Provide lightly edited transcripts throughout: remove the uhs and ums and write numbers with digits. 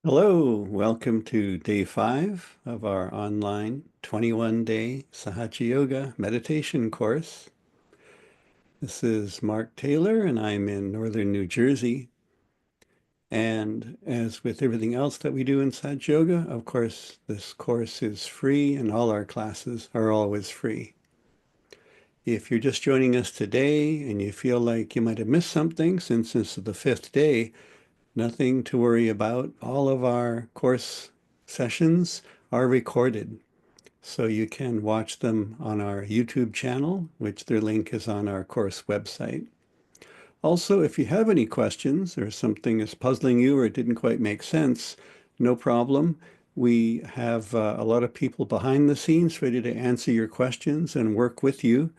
Hello, welcome to day 5 of our online 21-day Sahaja Yoga meditation course. This is Mark Taylor and I'm in northern New Jersey. And as with everything else that we do in Sahaja Yoga, of course, this course is free and all our classes are always free. If you're just joining us today and you feel like you might have missed something since this is the 5th day, nothing to worry about. All of our course sessions are recorded, so you can watch them on our YouTube channel, which their link is on our course website. Also, if you have any questions or something is puzzling you or it didn't quite make sense, no problem. We have a lot of people behind the scenes ready to answer your questions and work with you.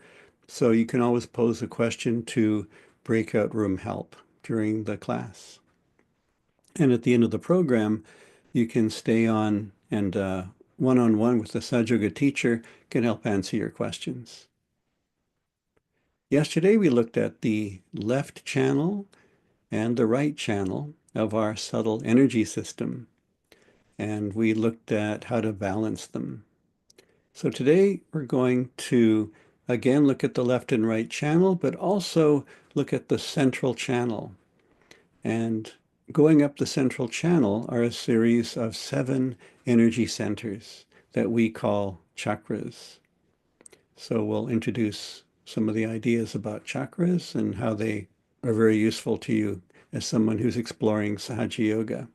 So you can always pose a question to breakout room help during the class. And at the end of the program, you can stay on and one-on-one with the Sahaja Yoga teacher can help answer your questions. Yesterday, we looked at the left channel and the right channel of our subtle energy system, and we looked at how to balance them. So today, we're going to, again, look at the left and right channel, but also look at the central channel. And going up the central channel are a series of 7 energy centers that we call chakras. So we'll introduce some of the ideas about chakras and how they are very useful to you as someone who's exploring Sahaja Yoga.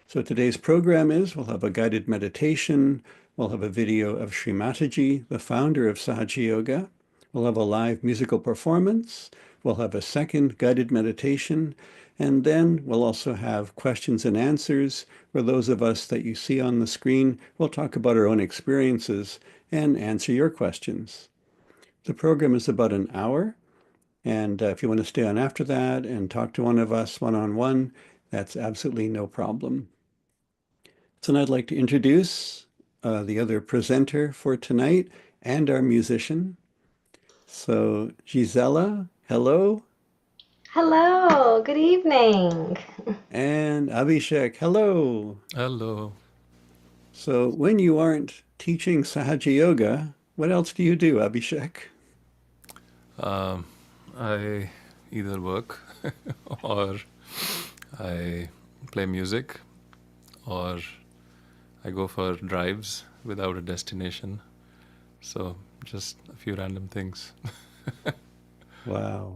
So today's program is, we'll have a guided meditation, we'll have a video of Shri Mataji, the founder of Sahaja Yoga, we'll have a live musical performance, we'll have a second guided meditation, and then we'll also have questions and answers for those of us that you see on the screen. We'll talk about our own experiences and answer your questions. The program is about an hour, and if you want to stay on after that and talk to one of us one-on-one, that's absolutely no problem. So now I'd like to introduce the other presenter for tonight and our musician. So Gisela, hello. Hello, good evening. And Abhishek, hello. Hello. So when you aren't teaching Sahaja Yoga, what else do you do, Abhishek? I either work or I play music or I go for drives without a destination. So just a few random things. Wow.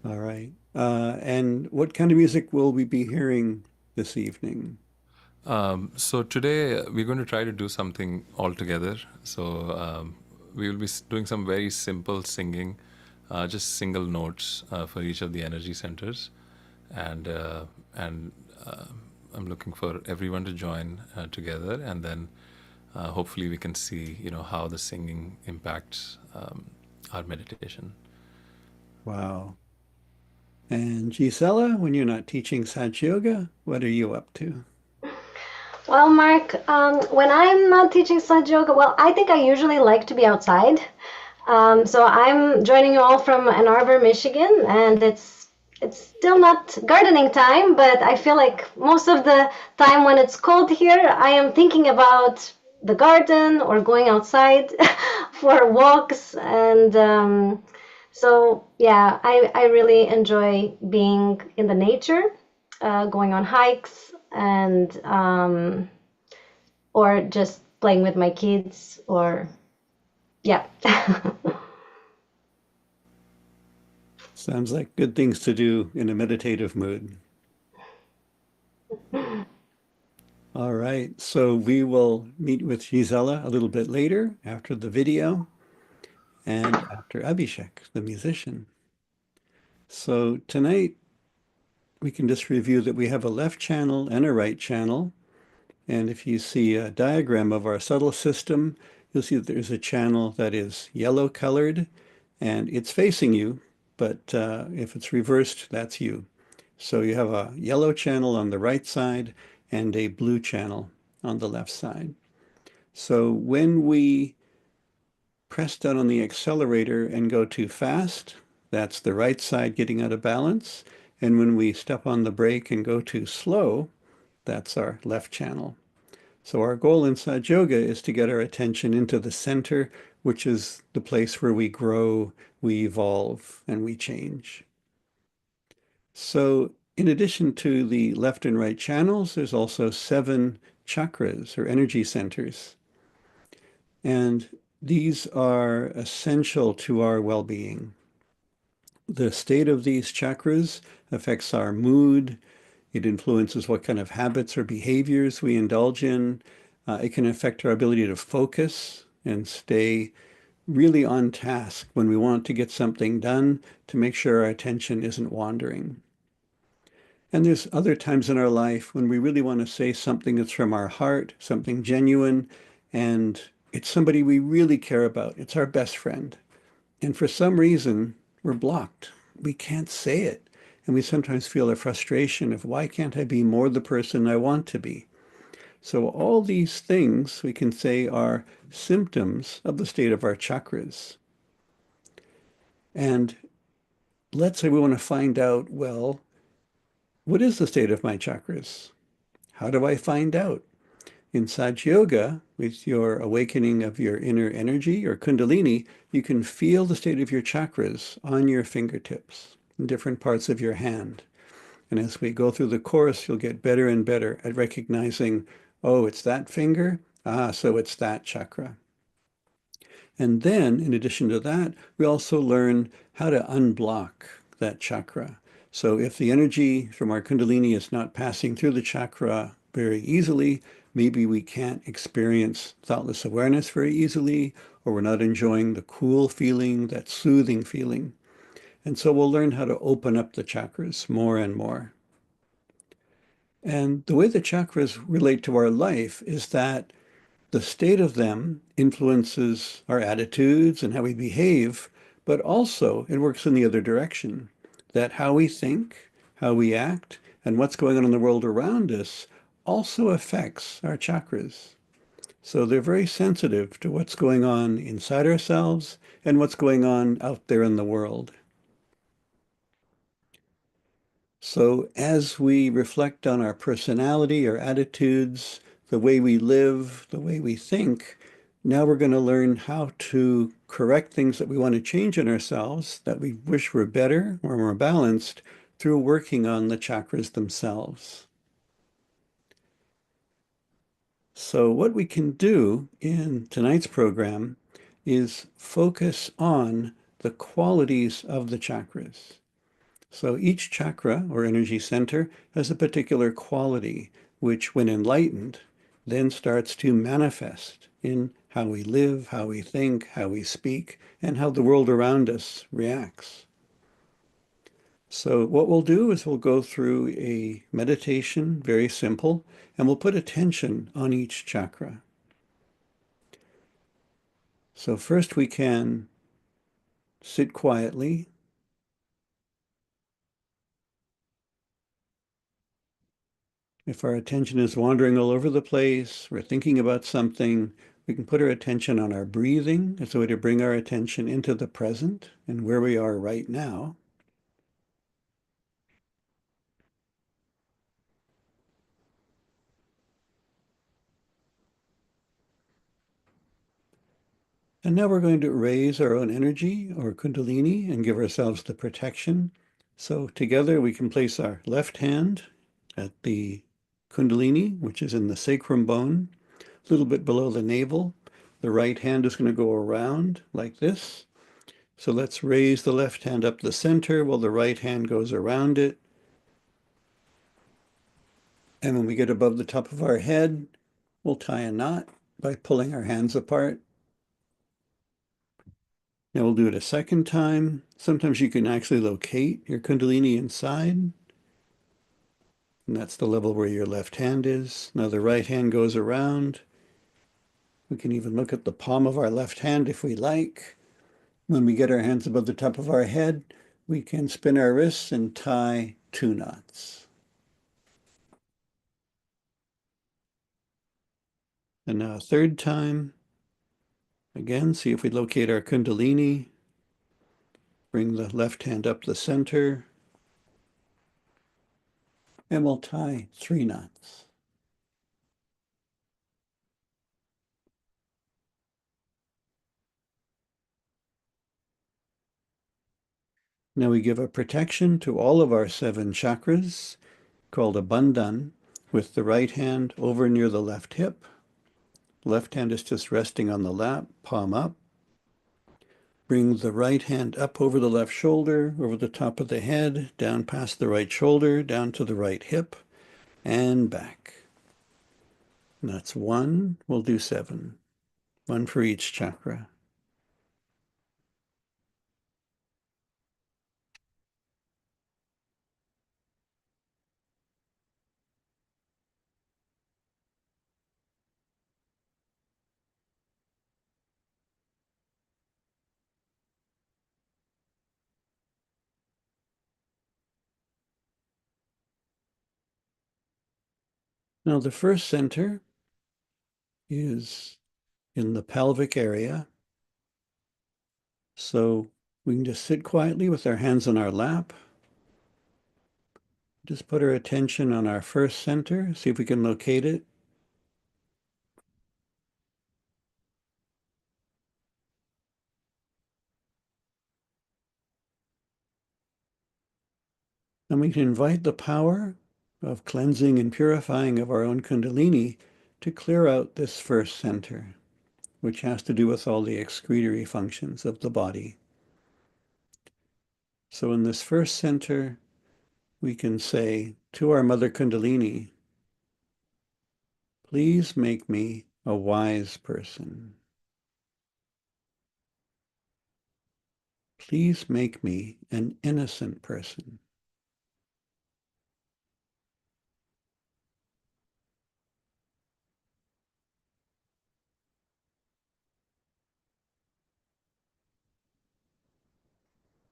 All right. And what kind of music will we be hearing this evening? So today we're going to try to do something all together. So we will be doing some very simple singing, just single notes for each of the energy centers, and I'm looking for everyone to join together, and then hopefully we can see how the singing impacts our meditation. Wow. And Gisela, when you're not teaching Sahaja Yoga, what are you up to? Well, Mark, when I'm not teaching Sahaja Yoga, well, I think I usually like to be outside. So I'm joining you all from Ann Arbor, Michigan, and it's still not gardening time, but I feel like most of the time when it's cold here, I am thinking about the garden or going outside for walks. And so, yeah, I really enjoy being in the nature, going on hikes, and or just playing with my kids, or yeah. Sounds like good things to do in a meditative mood. All right, so we will meet with Gisela a little bit later after the video and after Abhishek, the musician. So tonight we can just review that we have a left channel and a right channel. And if you see a diagram of our subtle system, you'll see that there's a channel that is yellow colored and it's facing you, but if it's reversed, that's you. So you have a yellow channel on the right side and a blue channel on the left side. So when we press down on the accelerator and go too fast, that's the right side getting out of balance. And when we step on the brake and go too slow, that's our left channel. So our goal in Sahaja Yoga is to get our attention into the center, which is the place where we grow, we evolve, and we change. So in addition to the left and right channels, there's also 7 chakras or energy centers. And these are essential to our well-being. The state of these chakras affects our mood. It influences what kind of habits or behaviors we indulge in. It can affect our ability to focus and stay really on task when we want to get something done, to make sure our attention isn't wandering. And there's other times in our life when we really want to say something that's from our heart, something genuine, and it's somebody we really care about. It's our best friend. And for some reason, we're blocked. We can't say it. And we sometimes feel a frustration of, why can't I be more the person I want to be? So all these things we can say are symptoms of the state of our chakras. And let's say we want to find out, well, what is the state of my chakras? How do I find out? In Sahaja Yoga, with your awakening of your inner energy, your kundalini, you can feel the state of your chakras on your fingertips, in different parts of your hand. And as we go through the course, you'll get better and better at recognizing, oh, it's that finger? Ah, so it's that chakra. And then, in addition to that, we also learn how to unblock that chakra. So if the energy from our kundalini is not passing through the chakra very easily, maybe we can't experience thoughtless awareness very easily, or we're not enjoying the cool feeling, that soothing feeling. And so we'll learn how to open up the chakras more and more. And the way the chakras relate to our life is that the state of them influences our attitudes and how we behave, but also it works in the other direction, that how we think, how we act, and what's going on in the world around us also affects our chakras. So they're very sensitive to what's going on inside ourselves and what's going on out there in the world. So as we reflect on our personality, our attitudes, the way we live, the way we think, now we're going to learn how to correct things that we want to change in ourselves, that we wish were better or more balanced, through working on the chakras themselves. So what we can do in tonight's program is focus on the qualities of the chakras. So each chakra or energy center has a particular quality, which when enlightened, then starts to manifest in how we live, how we think, how we speak, and how the world around us reacts. So what we'll do is we'll go through a meditation, very simple, and we'll put attention on each chakra. So first we can sit quietly. If our attention is wandering all over the place, we're thinking about something, we can put our attention on our breathing as a way to bring our attention into the present and where we are right now. And now we're going to raise our own energy or kundalini and give ourselves the protection. So together we can place our left hand at the kundalini, which is in the sacrum bone, a little bit below the navel. The right hand is going to go around like this. So let's raise the left hand up the center while the right hand goes around it. And when we get above the top of our head, we'll tie a knot by pulling our hands apart. Now we'll do it a second time. Sometimes you can actually locate your kundalini inside. And that's the level where your left hand is. Now the right hand goes around. We can even look at the palm of our left hand if we like. When we get our hands above the top of our head, we can spin our wrists and tie 2 knots. And now a third time. Again, see if we locate our kundalini. Bring the left hand up the center. And we'll tie 3 knots. Now we give a protection to all of our 7 chakras, called a bandhan, with the right hand over near the left hip. Left hand is just resting on the lap, palm up. Bring the right hand up over the left shoulder, over the top of the head, down past the right shoulder, down to the right hip, and back. And that's 1. We'll do 7. 1 for each chakra. Now the first center is in the pelvic area. So we can just sit quietly with our hands on our lap. Just put our attention on our first center, see if we can locate it. And we can invite the power of cleansing and purifying of our own kundalini to clear out this first center, which has to do with all the excretory functions of the body. So in this first center, we can say to our mother kundalini, please make me a wise person. Please make me an innocent person.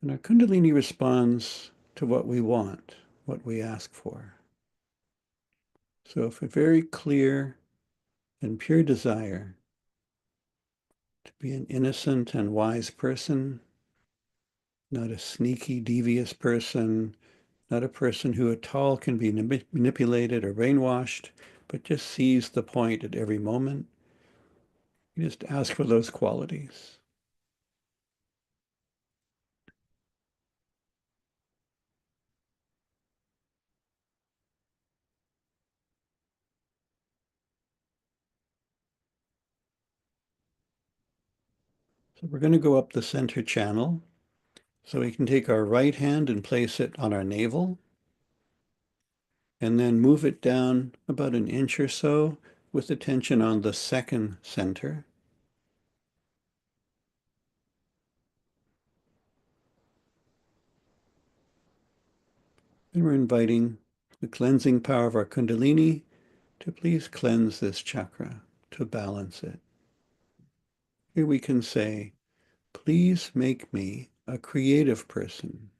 And our kundalini responds to what we want, what we ask for. So if a very clear and pure desire to be an innocent and wise person, not a sneaky, devious person, not a person who at all can be manipulated or brainwashed, but just sees the point at every moment. You just ask for those qualities. So we're going to go up the center channel. So we can take our right hand and place it on our navel, and then move it down about an inch or so with the tension on the second center. And we're inviting the cleansing power of our kundalini to please cleanse this chakra, to balance it. Here we can say, please make me a creative person.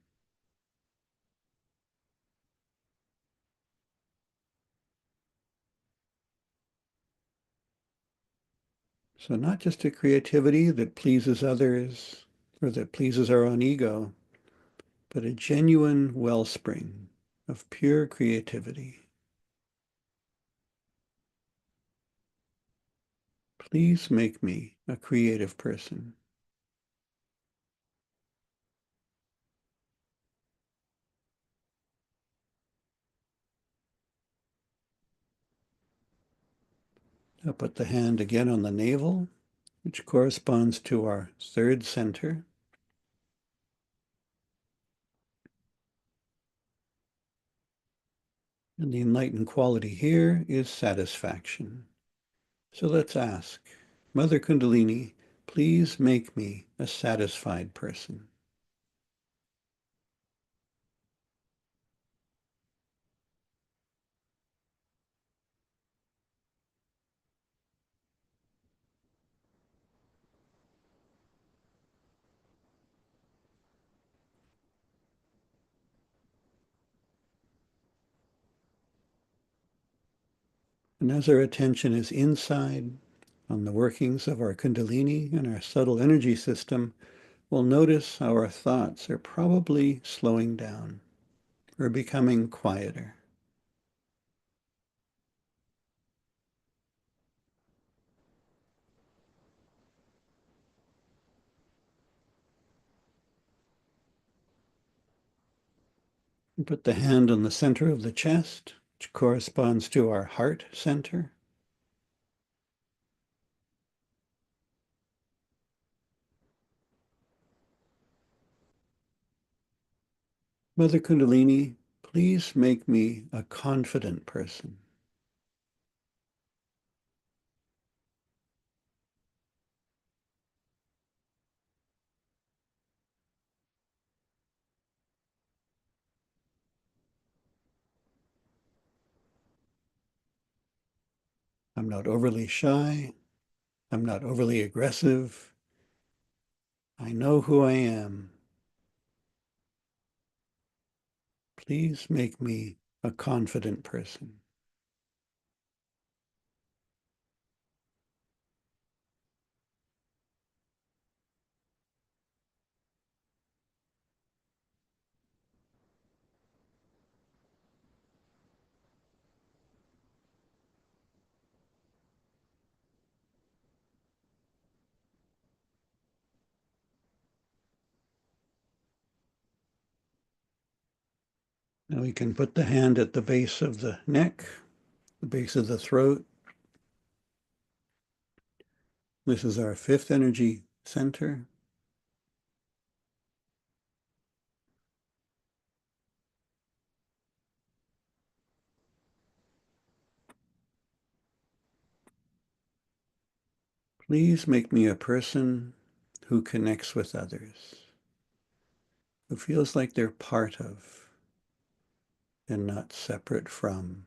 So not just a creativity that pleases others or that pleases our own ego, but a genuine wellspring of pure creativity. Please make me a creative person. Now put the hand again on the navel, which corresponds to our third center. And the enlightened quality here is satisfaction. So let's ask, Mother Kundalini, please make me a satisfied person. And as our attention is inside on the workings of our Kundalini and our subtle energy system, we'll notice how our thoughts are probably slowing down or becoming quieter. And put the hand on the center of the chest, which corresponds to our heart center. Mother Kundalini, please make me a confident person. I'm not overly shy. I'm not overly aggressive. I know who I am. Please make me a confident person. Now we can put the hand at the base of the neck, the base of the throat. This is our fifth energy center. Please make me a person who connects with others, who feels like they're part of and not separate from.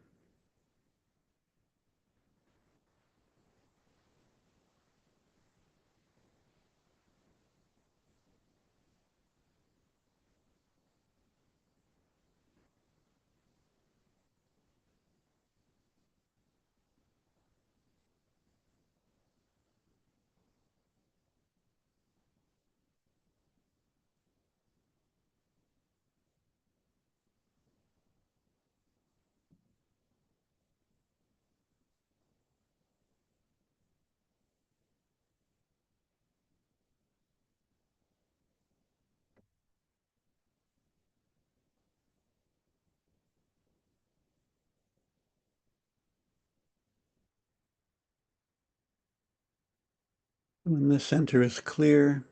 When the center is clear,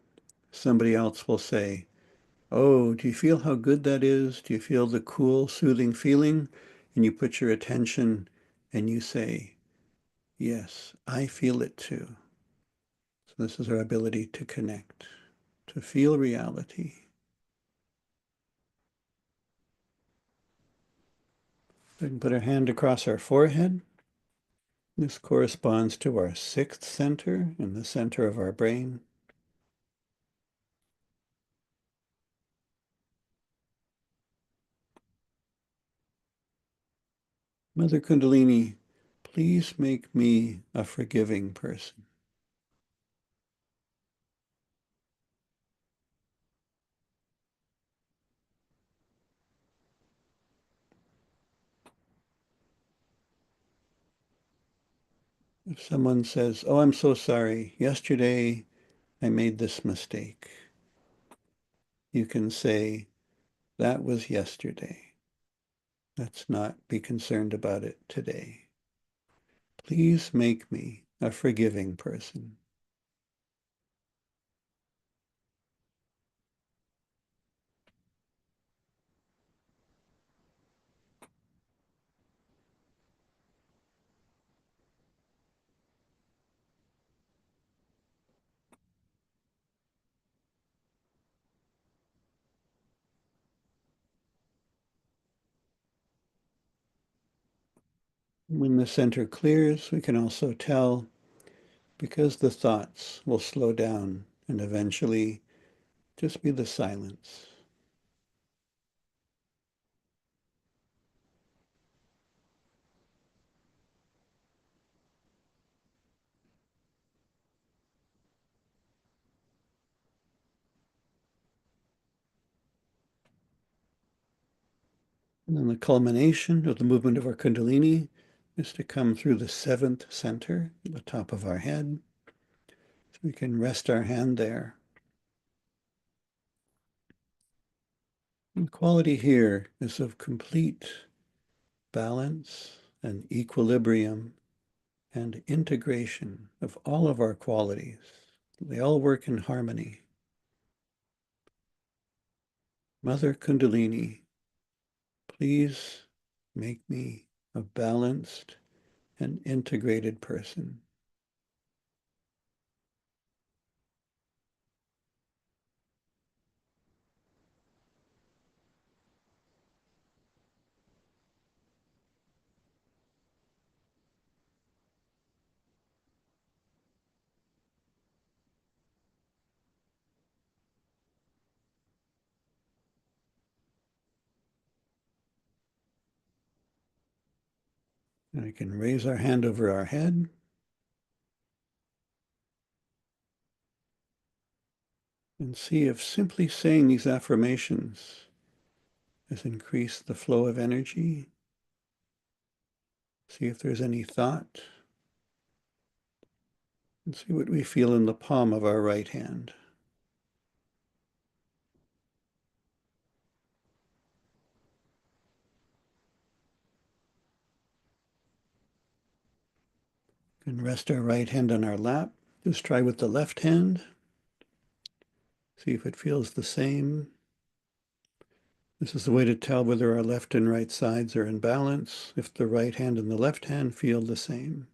somebody else will say, "Oh, do you feel how good that is? Do you feel the cool, soothing feeling?" And you put your attention and you say, "Yes, I feel it too." So this is our ability to connect, to feel reality. We can put our hand across our forehead. This corresponds to our sixth center in the center of our brain. Mother Kundalini, please make me a forgiving person. If someone says, "Oh, I'm so sorry, yesterday I made this mistake," you can say, "That was yesterday. Let's not be concerned about it today. Please make me a forgiving person." When the center clears, we can also tell, because the thoughts will slow down and eventually just be the silence. And then the culmination of the movement of our Kundalini is to come through the seventh center, the top of our head. So we can rest our hand there. And the quality here is of complete balance and equilibrium and integration of all of our qualities. They all work in harmony. Mother Kundalini, please make me a balanced and integrated person. And we can raise our hand over our head. And see if simply saying these affirmations has increased the flow of energy. See if there's any thought. And see what we feel in the palm of our right hand. We can rest our right hand on our lap. Just try with the left hand. See if it feels the same. This is the way to tell whether our left and right sides are in balance, if the right hand and the left hand feel the same.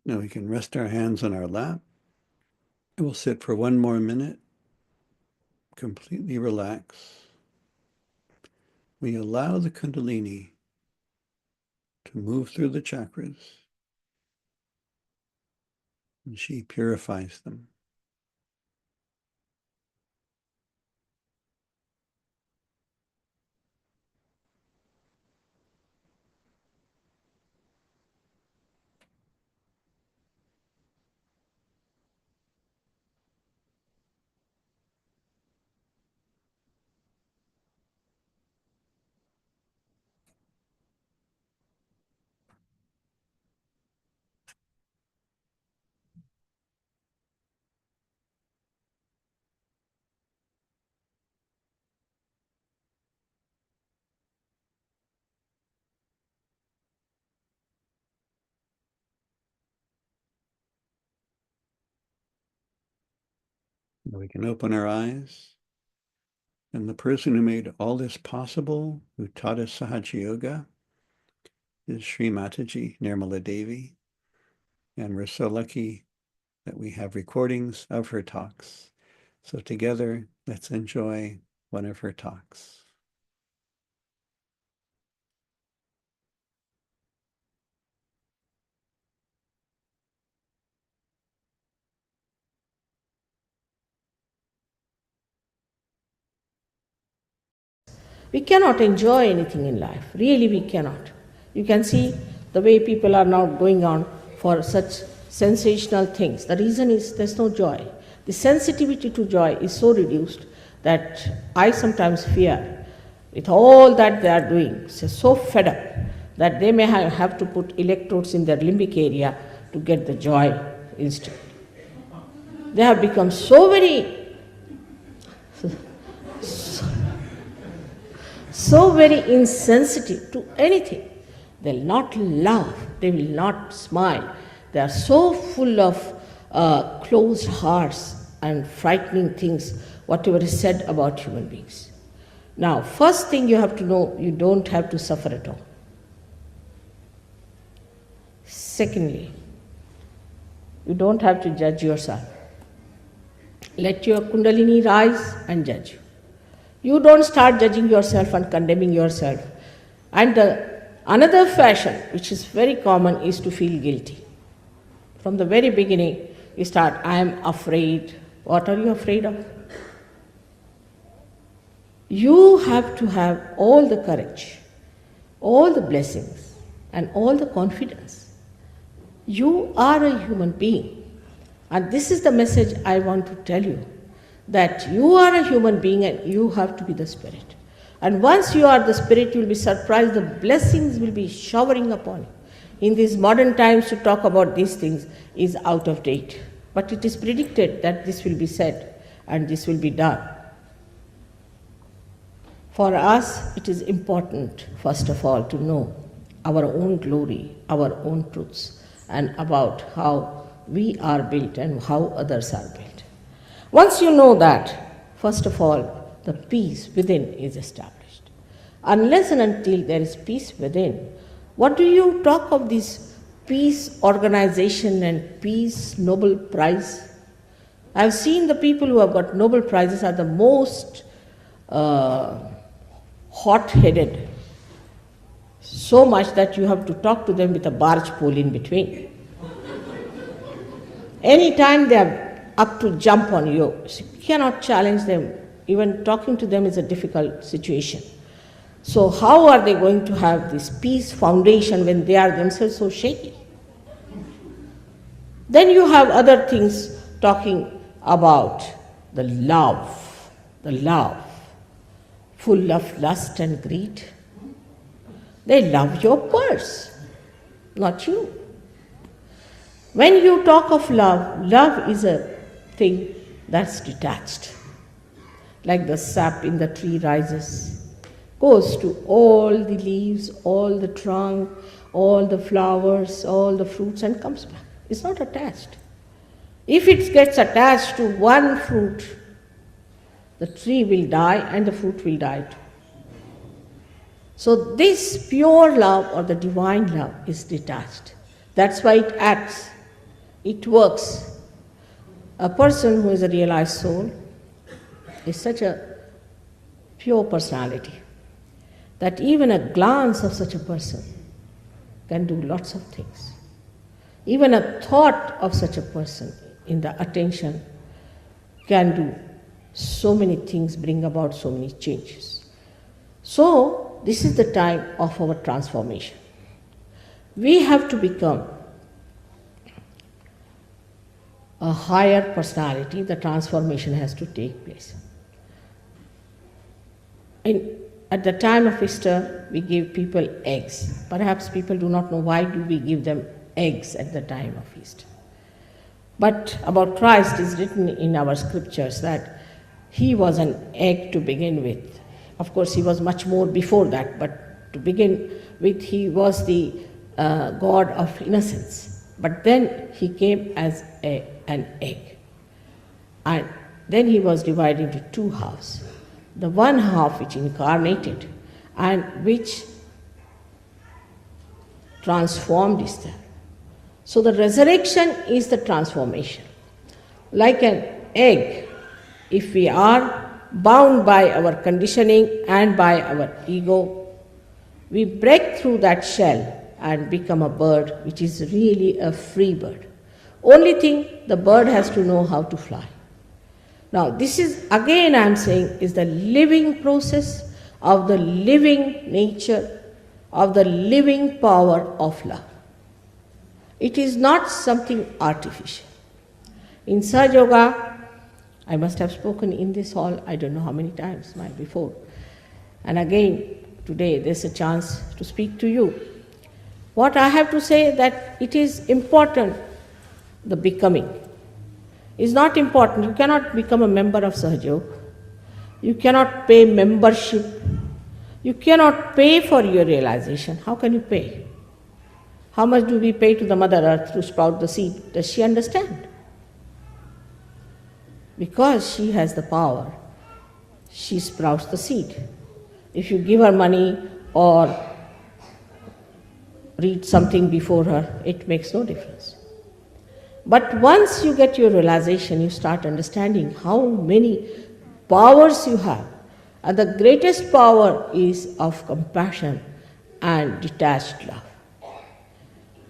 Now we can rest our hands on our lap. We'll sit for 1 more minute, completely relax. We allow the Kundalini to move through the chakras, and she purifies them. Now we can open our eyes. And the person who made all this possible, who taught us Sahaja Yoga, is Shri Mataji, Nirmala Devi. And we're so lucky that we have recordings of her talks. So together, let's enjoy one of her talks. We cannot enjoy anything in life. Really, we cannot. You can see the way people are now going on for such sensational things. The reason is there's no joy. The sensitivity to joy is so reduced that I sometimes fear with all that they are doing, so fed up that they may have to put electrodes in their limbic area to get the joy instantly. They have become so very insensitive to anything. They'll not laugh, they will not smile. They are so full of closed hearts and frightening things, whatever is said about human beings. Now, first thing you have to know, you don't have to suffer at all. Secondly, you don't have to judge yourself. Let your Kundalini rise and judge you. You don't start judging yourself and condemning yourself. And another fashion, which is very common, is to feel guilty. From the very beginning, you start, I am afraid. What are you afraid of? You have to have all the courage, all the blessings, and all the confidence. You are a human being. And this is the message I want to tell you, that you are a human being and you have to be the spirit. And once you are the spirit, you will be surprised, the blessings will be showering upon you. In these modern times, to talk about these things is out of date. But it is predicted that this will be said and this will be done. For us, it is important, first of all, to know our own glory, our own truths, and about how we are built and how others are built. Once you know that, first of all, the peace within is established. Unless and until there is peace within, what do you talk of this peace organization and peace Nobel Prize? I have seen the people who have got Nobel Prizes are the most hot-headed, so much that you have to talk to them with a barge pole in between. Anytime they are up to jump on you, you cannot challenge them. Even talking to them is a difficult situation. So how are they going to have this peace foundation when they are themselves so shaky? Then you have other things talking about the love, full of lust and greed. They love your purse, not you. When you talk of love, love is a thing that's detached. Like the sap in the tree rises, goes to all the leaves, all the trunk, all the flowers, all the fruits, and comes back. It's not attached. If it gets attached to one fruit, the tree will die and the fruit will die too. So this pure love or the divine love is detached. That's why it acts. It works. A person who is a realized soul is such a pure personality that even a glance of such a person can do lots of things. Even a thought of such a person in the attention can do so many things, bring about so many changes. So, this is the time of our transformation. We have to become a higher personality. The transformation has to take place. At the time of Easter, we give people eggs. Perhaps people do not know why do we give them eggs at the time of Easter. But about Christ is written in our scriptures that he was an egg to begin with. Of course, he was much more before that, but to begin with, he was the God of innocence. But then he came as an egg. And then he was divided into two halves. The one half which incarnated and which transformed Easter. So the resurrection is the transformation. Like an egg, if we are bound by our conditioning and by our ego, we break through that shell and become a bird which is really a free bird. Only thing, the bird has to know how to fly. Now this is, again I am saying, is the living process of the living nature, of the living power of love. It is not something artificial. In Sahaja Yoga, I must have spoken in this hall, I don't know how many times before. And again, today there's a chance to speak to you. What I have to say that it is important, the becoming. Is not important. You cannot become a member of Sahaja Yoga. You cannot pay membership. You cannot pay for your realization. How can you pay? How much do we pay to the Mother Earth to sprout the seed? Does she understand? Because she has the power, she sprouts the seed. If you give her money or read something before her, it makes no difference. But once you get your realization, you start understanding how many powers you have. And the greatest power is of compassion and detached love.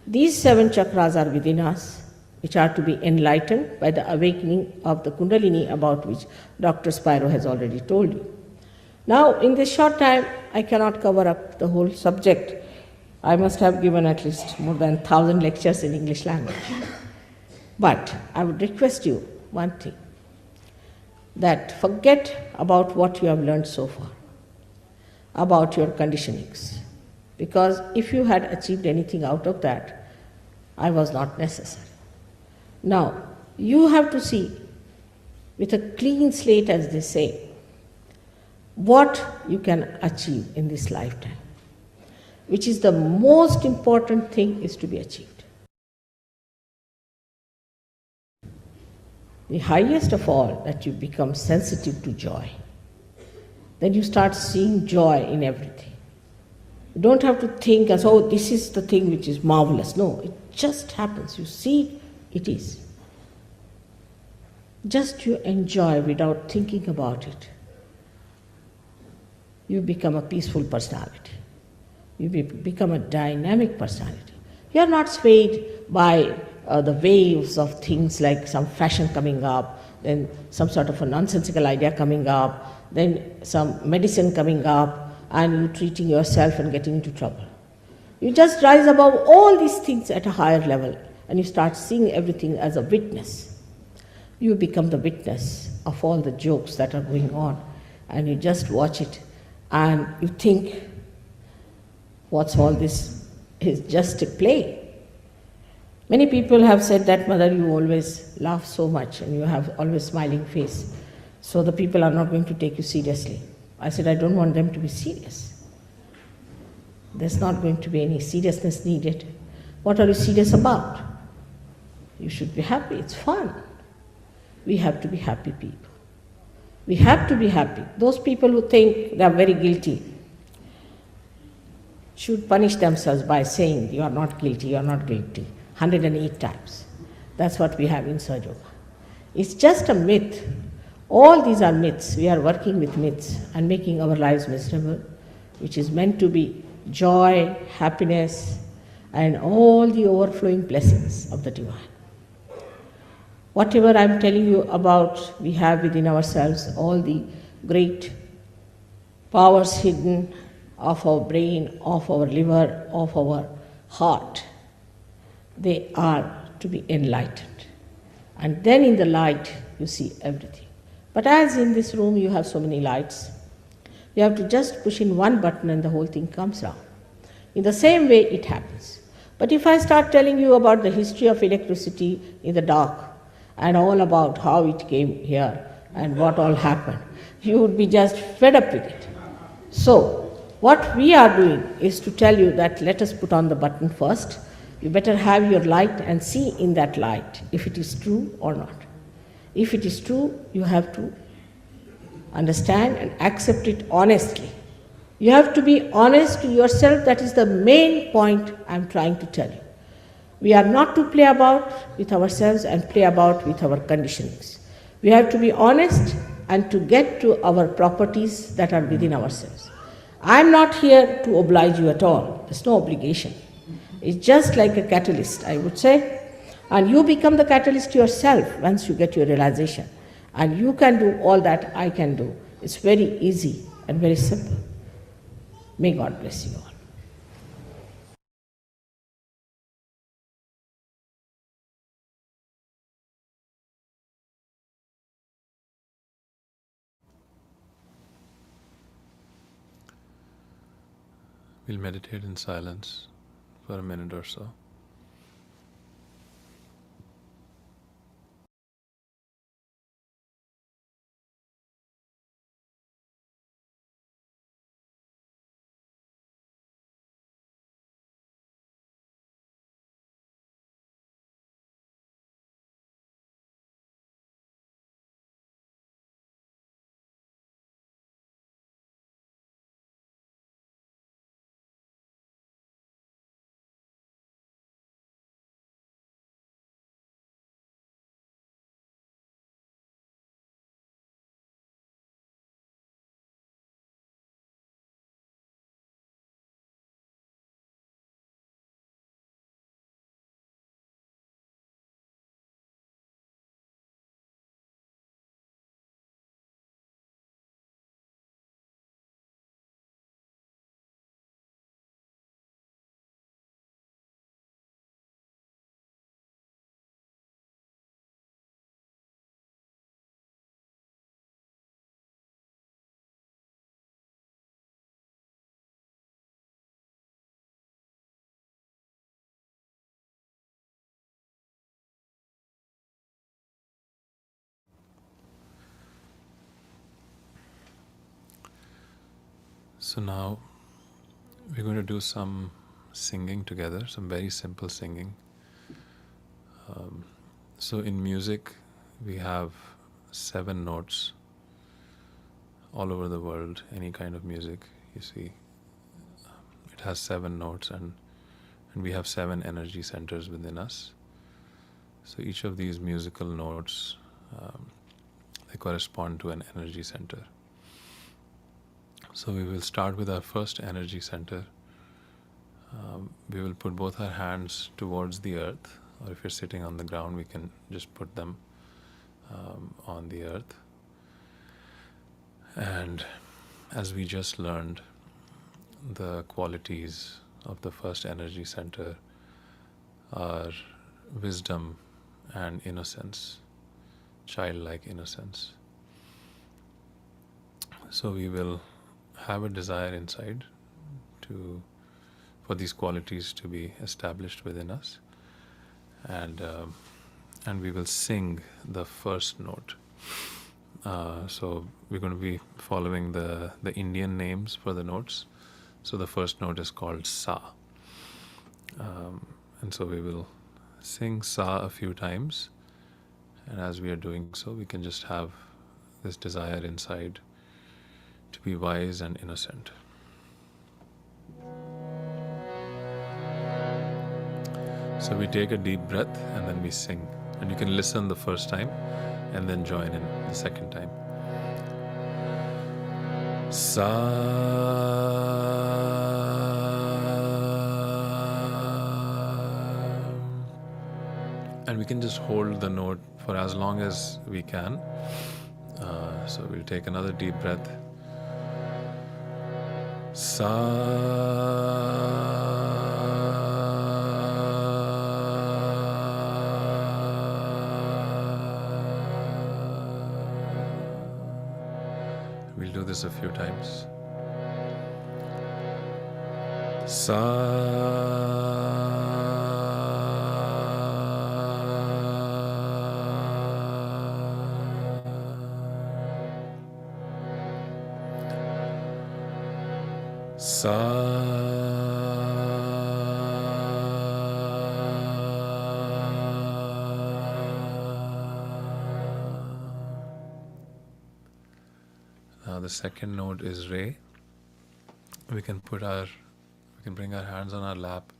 These 7 chakras are within us, which are to be enlightened by the awakening of the Kundalini, about which Dr. Spiro has already told you. Now, in this short time, I cannot cover up the whole subject. I must have given at least more than 1,000 lectures in English language. But I would request you one thing, that forget about what you have learned so far, about your conditionings. Because if you had achieved anything out of that, I was not necessary. Now, you have to see, with a clean slate, as they say, what you can achieve in this lifetime, which is the most important thing is to be achieved. The highest of all, that you become sensitive to joy. Then you start seeing joy in everything. You don't have to think as, oh, this is the thing which is marvelous. No, it just happens. You see, it is. Just you enjoy without thinking about it. You become a peaceful personality. You become a dynamic personality. You are not swayed by the waves of things like some fashion coming up, then some sort of a nonsensical idea coming up, then some medicine coming up, and you treating yourself and getting into trouble. You just rise above all these things at a higher level, and you start seeing everything as a witness. You become the witness of all the jokes that are going on, and you just watch it, and you think, what's all this? Is just a play. Many people have said that, Mother, you always laugh so much and you have always smiling face, so the people are not going to take you seriously. I said, I don't want them to be serious. There's not going to be any seriousness needed. What are you serious about? You should be happy, it's fun. We have to be happy people. We have to be happy. Those people who think they are very guilty should punish themselves by saying, you are not guilty, you are not guilty. 108 times. That's what we have in Sahaja Yoga. It's just a myth. All these are myths. We are working with myths and making our lives miserable, which is meant to be joy, happiness, and all the overflowing blessings of the divine. Whatever I'm telling you about, we have within ourselves all the great powers hidden of our brain, of our liver, of our heart. They are to be enlightened. And then in the light, you see everything. But as in this room you have so many lights, you have to just push in one button and the whole thing comes down. In the same way it happens. But if I start telling you about the history of electricity in the dark and all about how it came here and what all happened, you would be just fed up with it. So, what we are doing is to tell you that let us put on the button first. You better have your light and see in that light if it is true or not. If it is true, you have to understand and accept it honestly. You have to be honest to yourself. That is the main point I am trying to tell you. We are not to play about with ourselves and play about with our conditionings. We have to be honest and to get to our properties that are within ourselves. I am not here to oblige you at all. There is no obligation. It's just like a catalyst, I would say. And you become the catalyst yourself once you get your realization. And you can do all that I can do. It's very easy and very simple. May God bless you all. We'll meditate in silence for a minute or so. So now we're going to do some singing together, some very simple singing. So in music, we have 7 notes all over the world. Any kind of music, you see, it has 7 notes, and we have 7 energy centers within us. So each of these musical notes, they correspond to an energy center. So we will start with our first energy center. We will put both our hands towards the earth, or if you're sitting on the ground, we can just put them on the earth. And as we just learned, the qualities of the first energy center are wisdom and innocence, childlike innocence. So we will have a desire inside for these qualities to be established within us, and we will sing the first note. So we're going to be following the Indian names for the notes. So the first note is called Sa, and so we will sing Sa a few times, and as we are doing so, we can just have this desire inside to be wise and innocent. So we take a deep breath and then we sing. And you can listen the first time and then join in the second time. Sa. And we can just hold the note for as long as we can. So we'll take another deep breath. Sa. We'll do this a few times. Sa. Now the second note is Re. We can bring our hands on our lap,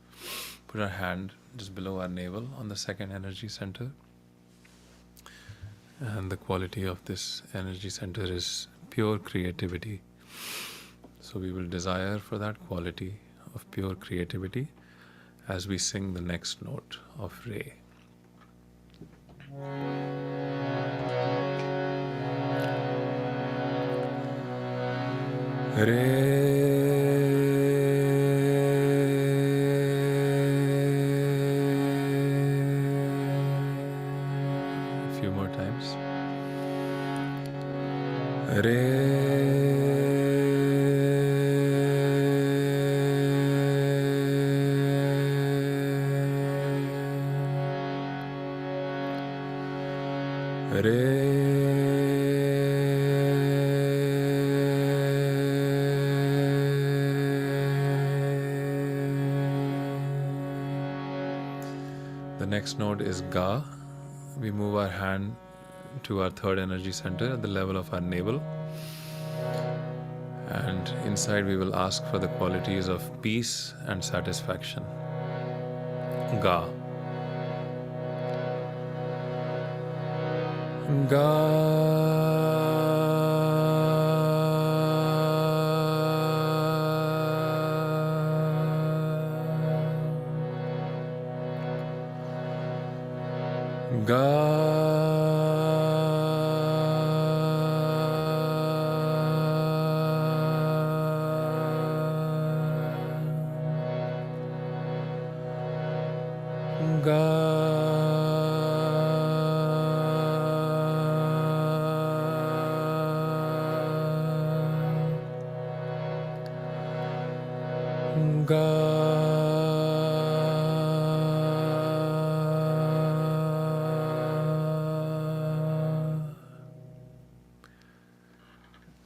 put our hand just below our navel on the second energy center. And the quality of this energy center is pure creativity. So we will desire for that quality of pure creativity as we sing the next note of Re. Re. A few more times. Re. The next note is Ga. We move our hand to our third energy center at the level of our navel. And inside we will ask for the qualities of peace and satisfaction. Ga.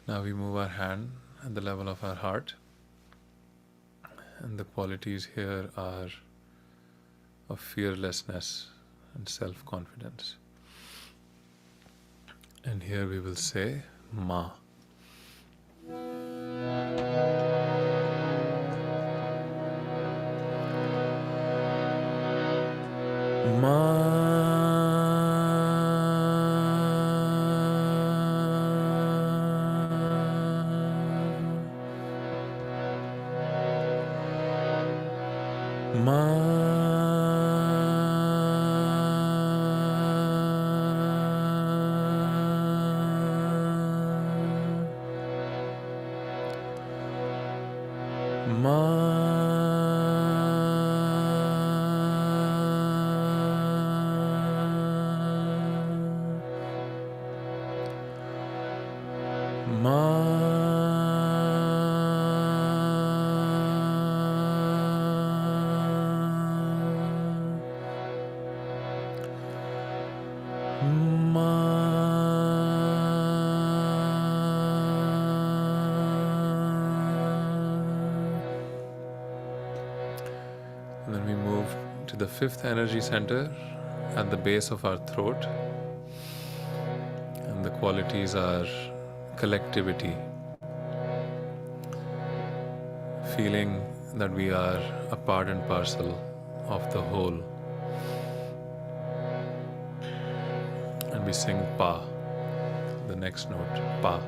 Now we move our hand at the level of our heart, and the qualities here are of fearlessness and self-confidence. And here we will say Ma. And then we move to the fifth energy center at the base of our throat. And the qualities are collectivity, feeling that we are a part and parcel of the whole. And we sing Pa, the next note, Pa.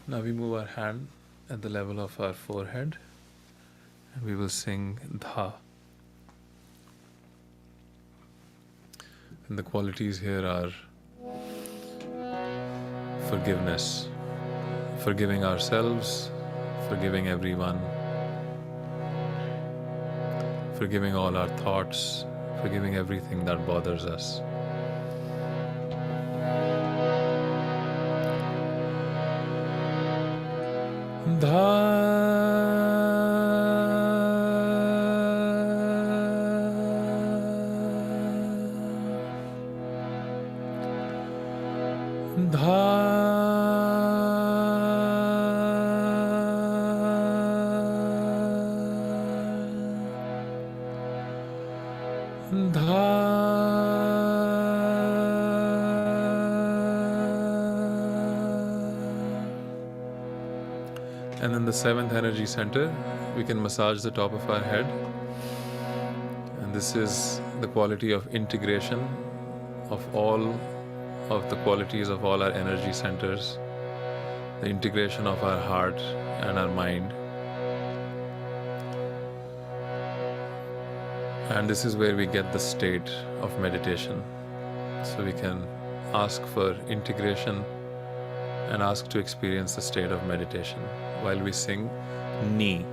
Now we move our hand at the level of our forehead and we will sing Dha. And the qualities here are forgiveness, forgiving ourselves, forgiving everyone, forgiving all our thoughts, forgiving everything that bothers us. And in the seventh energy center, we can massage the top of our head this is the quality of integration of all of the qualities of all our energy centers, the integration of our heart and our mind. And this is where we get the state of meditation. So we can ask for integration and ask to experience the state of meditation while we sing Ni.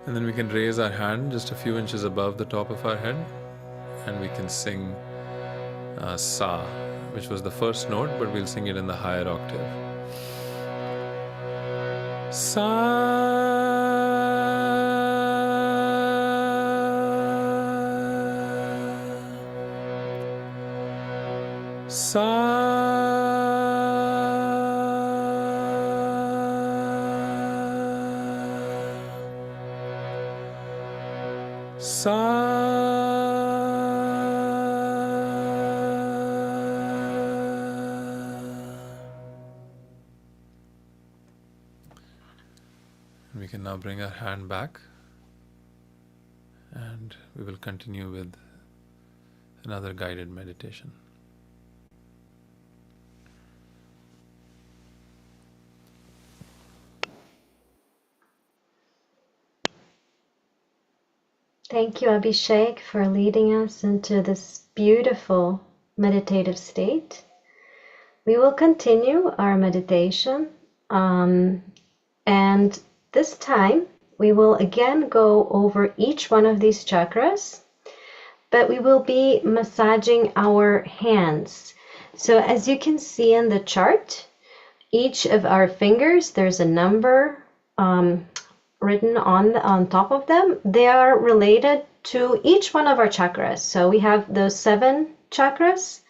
And then we can raise our hand just a few inches above the top of our head, and we can sing Sa, which was the first note, but we'll sing it in the higher octave. Sa. We can now bring our hand back, and we will continue with another guided meditation. Thank you, Abhishek, for leading us into this beautiful meditative state. We will continue our meditation, and this time we will again go over each one of these chakras, but we will be massaging our hands. So as you can see in the chart, each of our fingers, there's a number written on top of them. They are related to each one of our chakras. So we have those 7 chakras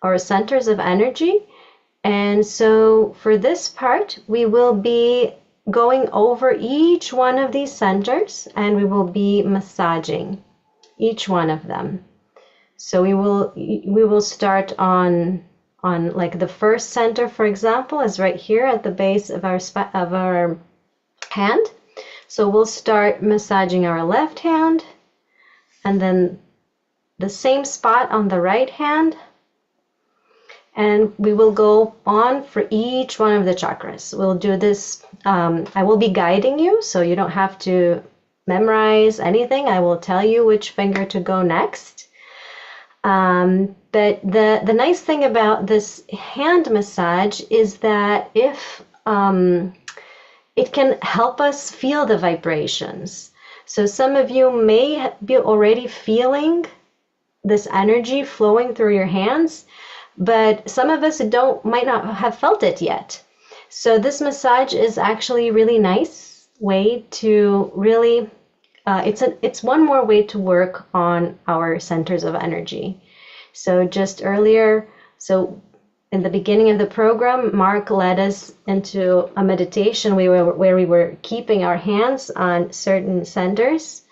or centers of energy. And so for this part, we will be going over each one of these centers, and we will be massaging each one of them. So we will start on like the first center, for example, is right here at the base of our hand. So we'll start massaging our left hand, and then the same spot on the right hand, and we will go on for each one of the chakras. We'll do this, I will be guiding you, so you don't have to memorize anything. I will tell you which finger to go next. But the nice thing about this hand massage is that if it can help us feel the vibrations. So some of you may be already feeling this energy flowing through your hands, but some of us might not have felt it yet. So this massage is actually a really nice way to really, it's one more way to work on our centers of energy. So just earlier, in the beginning of the program, Mark led us into a meditation where we were keeping our hands on certain centers.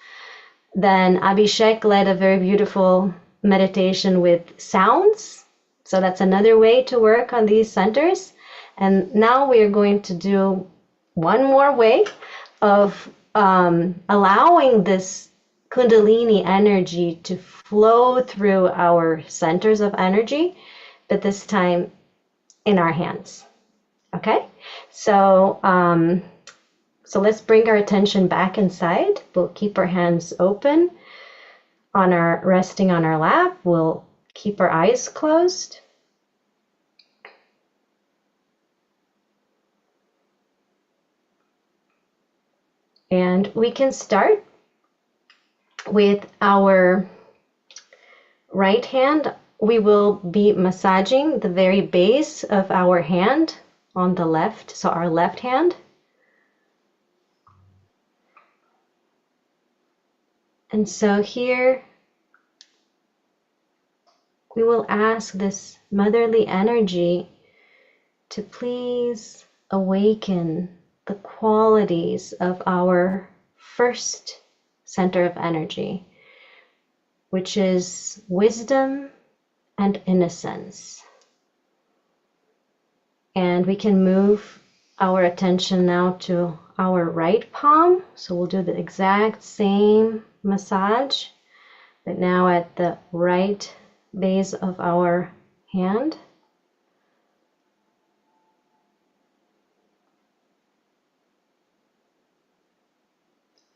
Then Abhishek led a very beautiful meditation with sounds. So that's another way to work on these centers. And now we are going to do one more way of allowing this Kundalini energy to flow through our centers of energy, but this time in our hands. Okay, so let's bring our attention back inside. We'll keep our hands open resting on our lap. We'll keep our eyes closed. And we can start with our right hand. We will be massaging the very base of our hand on the left, so our left hand. And so here we will ask this motherly energy to please awaken the qualities of our first center of energy, which is wisdom and innocence. And we can move our attention now to our right palm. So we'll do the exact same massage, but now at the right base of our hand.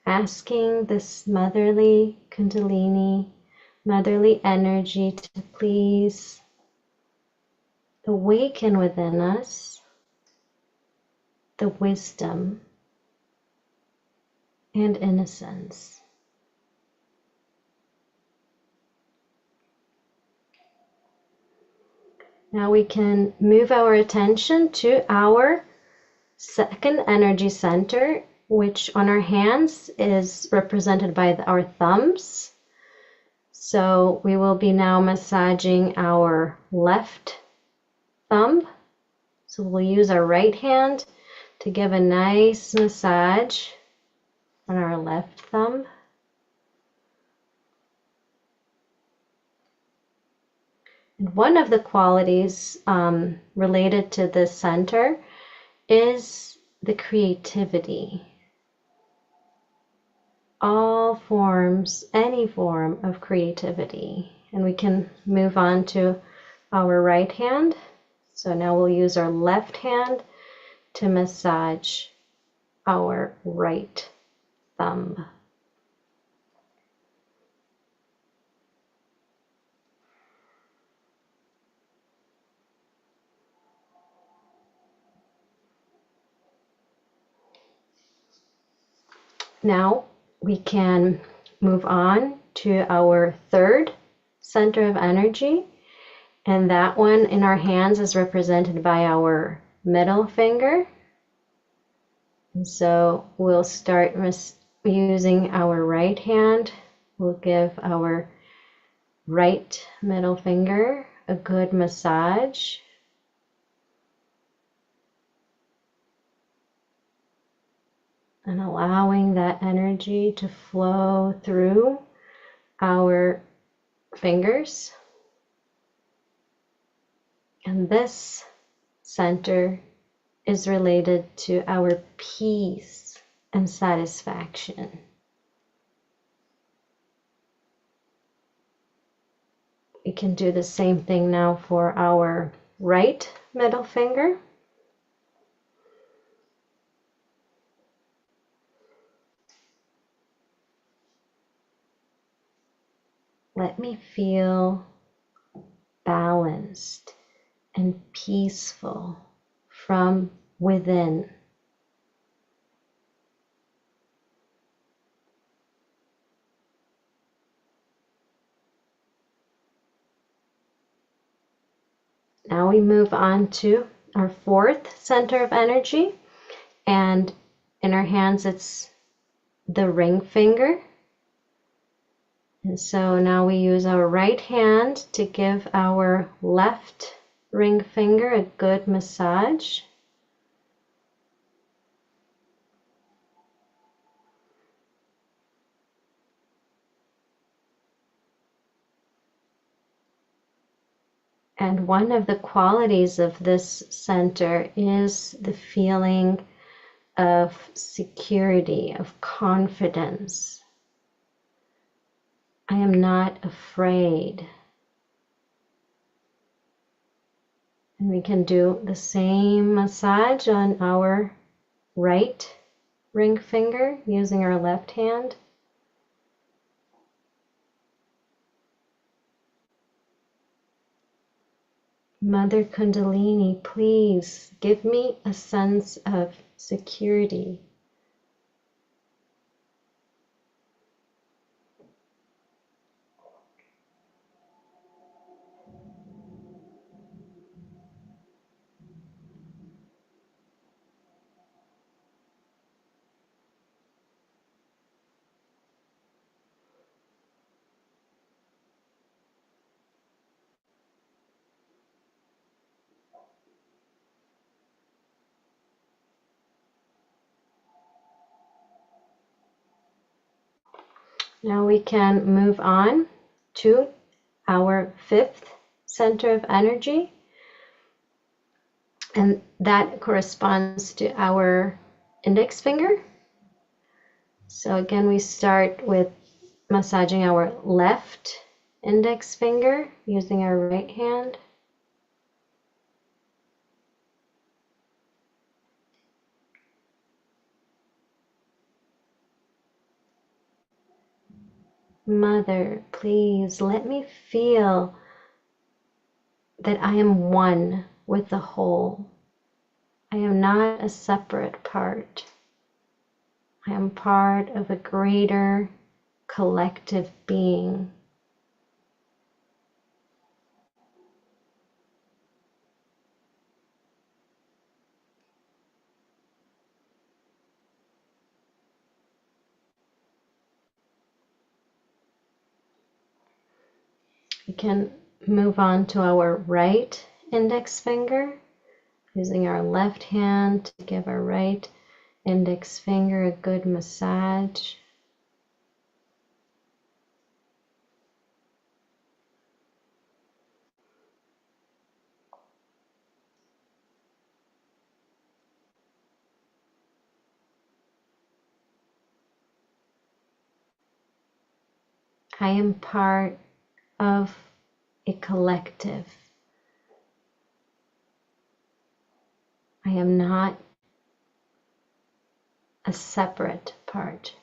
Asking this motherly Kundalini, motherly energy to please awaken within us the wisdom and innocence. Now we can move our attention to our second energy center, which on our hands is represented by our thumbs. So we will be now massaging our left thumb. So we'll use our right hand to give a nice massage on our left thumb. And one of the qualities related to this center is the creativity. All forms, any form of creativity. And we can move on to our right hand. So now we'll use our left hand to massage our right thumb. Now we can move on to our third center of energy, and that one in our hands is represented by our middle finger. And so we'll start using our right hand. We'll give our right middle finger a good massage. And allowing that energy to flow through our fingers. And this center is related to our peace and satisfaction. We can do the same thing now for our right middle finger. Let me feel balanced and peaceful from within. Now we move on to our fourth center of energy, and in our hands it's the ring finger. And so now we use our right hand to give our left ring finger a good massage. And one of the qualities of this center is the feeling of security, of confidence. I am not afraid. And we can do the same massage on our right ring finger using our left hand. Mother Kundalini, please give me a sense of security. Now we can move on to our fifth center of energy, and that corresponds to our index finger. So again, we start with massaging our left index finger using our right hand. Mother, please let me feel that I am one with the whole. I am not a separate part. I am part of a greater collective being. We can move on to our right index finger, using our left hand to give our right index finger a good massage. I am part of a collective. I am not a separate part.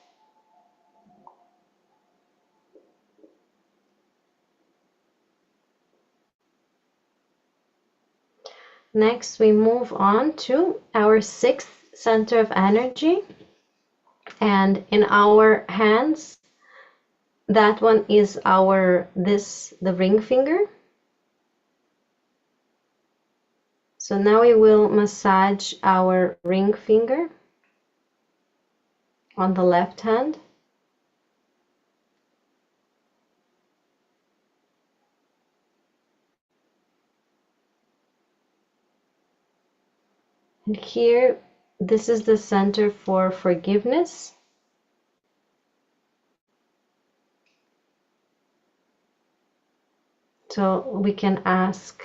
Next, we move on to our sixth center of energy. And in our hands, that one is the ring finger. So now we will massage our ring finger on the left hand. And here, this is the center for forgiveness. So we can ask,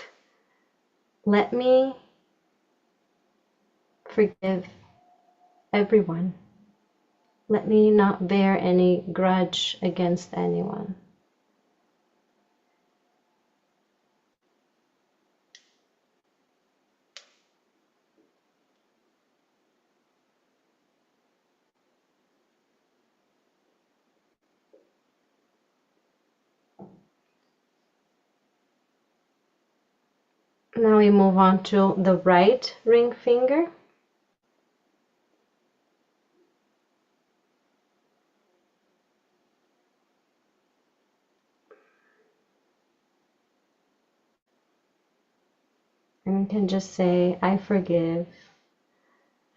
let me forgive everyone. Let me not bear any grudge against anyone. Now we move on to the right ring finger. And we can just say, I forgive,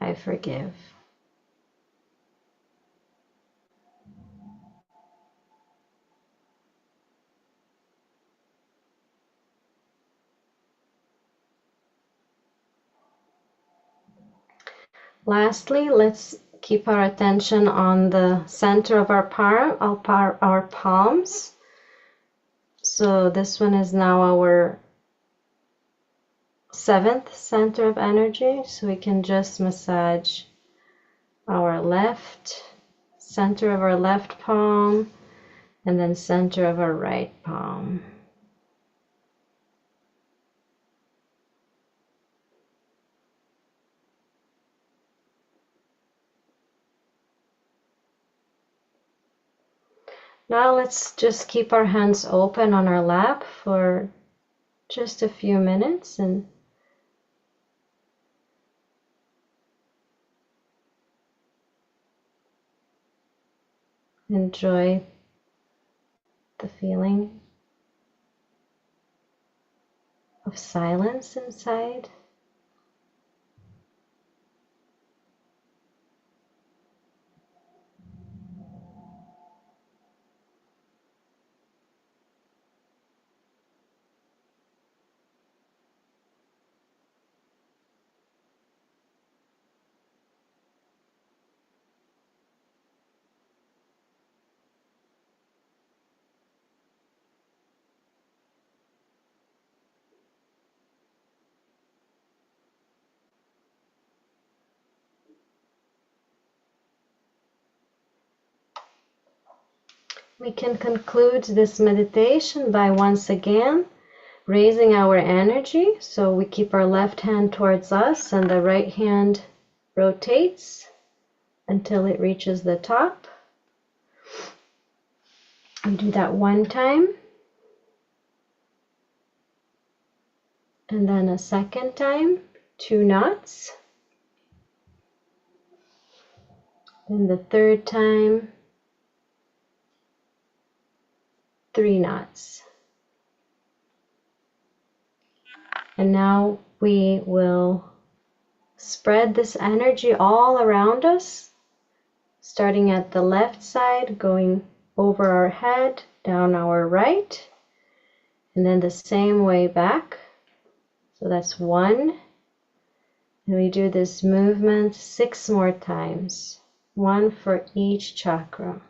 I forgive. Lastly, let's keep our attention on the center of our palms. So this one is now our seventh center of energy. So we can just massage our left, center of our left palm, and then center of our right palm. Now let's just keep our hands open on our lap for just a few minutes and enjoy the feeling of silence inside. We can conclude this meditation by once again raising our energy. So we keep our left hand towards us and the right hand rotates until it reaches the top. We do that one time. And then a second time, 2 knots. Then the third time, 3 knots. And now we will spread this energy all around us, starting at the left side, going over our head, down our right, and then the same way back. So that's 1. And we do this movement 6 more times, 1 for each chakra.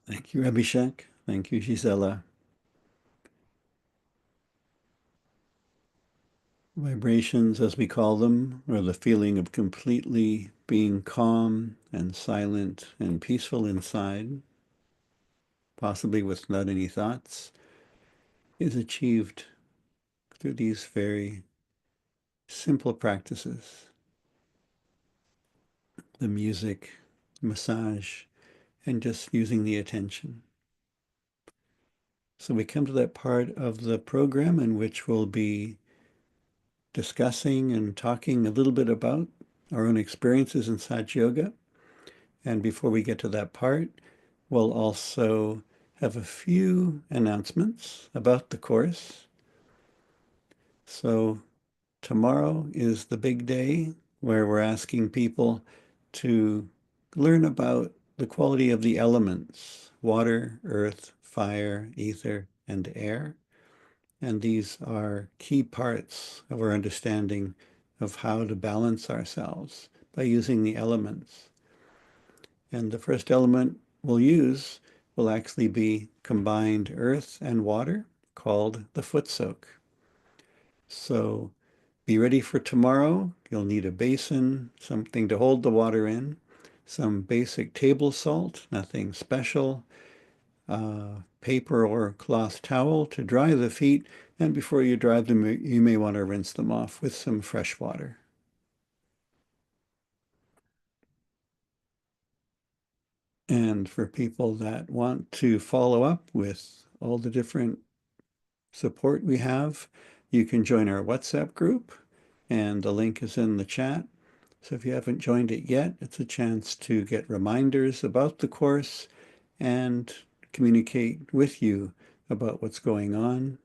Thank you, Abhishek. Thank you, Gisela. Vibrations, as we call them, are the feeling of completely being calm and silent and peaceful inside, possibly without any thoughts, is achieved through these very simple practices. The music, massage, and just using the attention. So we come to that part of the program in which we'll be discussing and talking a little bit about our own experiences in Sahaja Yoga. And before we get to that part, we'll also have a few announcements about the course. So tomorrow is the big day where we're asking people to learn about the quality of the elements: water, earth, fire, ether, and air. And these are key parts of our understanding of how to balance ourselves by using the elements. And the first element we'll use will actually be combined earth and water, called the foot soak. So be ready for tomorrow. You'll need a basin, something to hold the water in, some basic table salt, nothing special, paper or cloth towel to dry the feet, and before you dry them, you may want to rinse them off with some fresh water. And for people that want to follow up with all the different support we have, you can join our WhatsApp group, and the link is in the chat. So if you haven't joined it yet, it's a chance to get reminders about the course and communicate with you about what's going on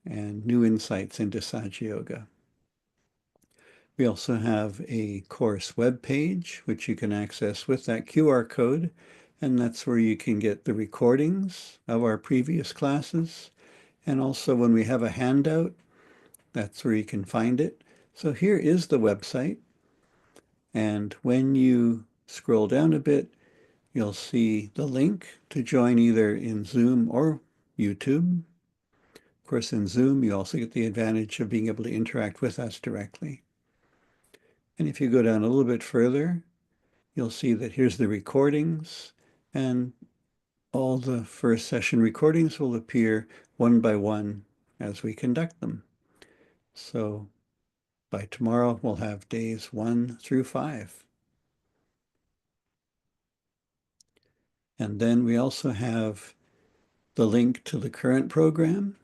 and new insights into Sahaja Yoga. We also have a course webpage, which you can access with that QR code, and that's where you can get the recordings of our previous classes. And also when we have a handout, that's where you can find it. So here is the website. And when you scroll down a bit, you'll see the link to join either in Zoom or YouTube. Of course, in Zoom, you also get the advantage of being able to interact with us directly. And if you go down a little bit further, you'll see that here's the recordings, and all the first session recordings will appear one by one as we conduct them. So by tomorrow, we'll have days 1 through 5. And then we also have the link to the current program.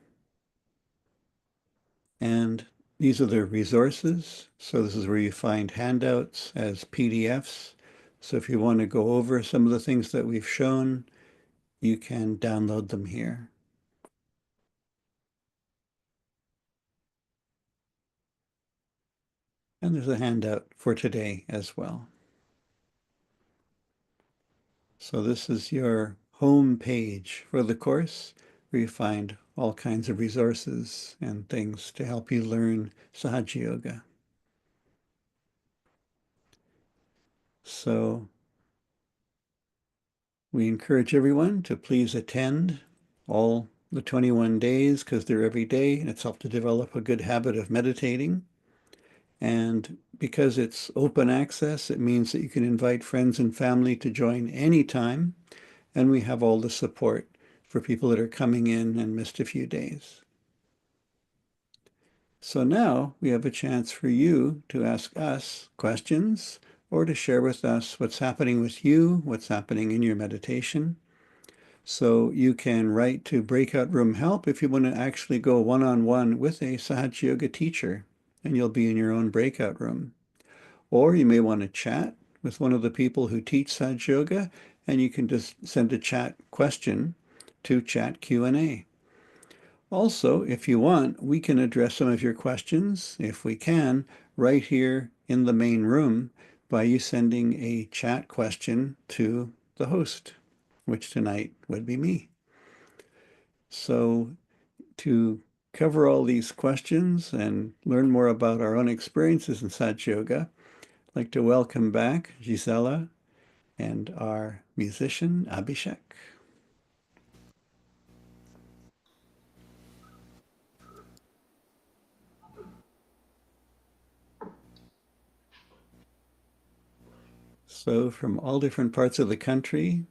And these are the resources. So this is where you find handouts as PDFs. So if you want to go over some of the things that we've shown, you can download them here. And there's a handout for today as well. So this is your home page for the course. where you find all kinds of resources and things to help you learn Sahaja Yoga. So we encourage everyone to please attend all the 21 days, because they're every day, and it's helped to develop a good habit of meditating. And because it's open access, it means that you can invite friends and family to join anytime, and we have all the support for people that are coming in and missed a few days. So now we have a chance for you to ask us questions or to share with us what's happening with you, what's happening in your meditation. So you can write to Breakout Room Help if you want to actually go one-on-one with a Sahaja Yoga teacher, and you'll be in your own breakout room. Or you may want to chat with one of the people who teach Sahaja Yoga, and you can just send a chat question to Chat Q&A. Also, if you want, we can address some of your questions, if we can, right here in the main room by you sending a chat question to the host, which tonight would be me. So to cover all these questions and learn more about our own experiences in Sahaja Yoga, I'd like to welcome back Gisela and our musician, Abhishek. So from all different parts of the country,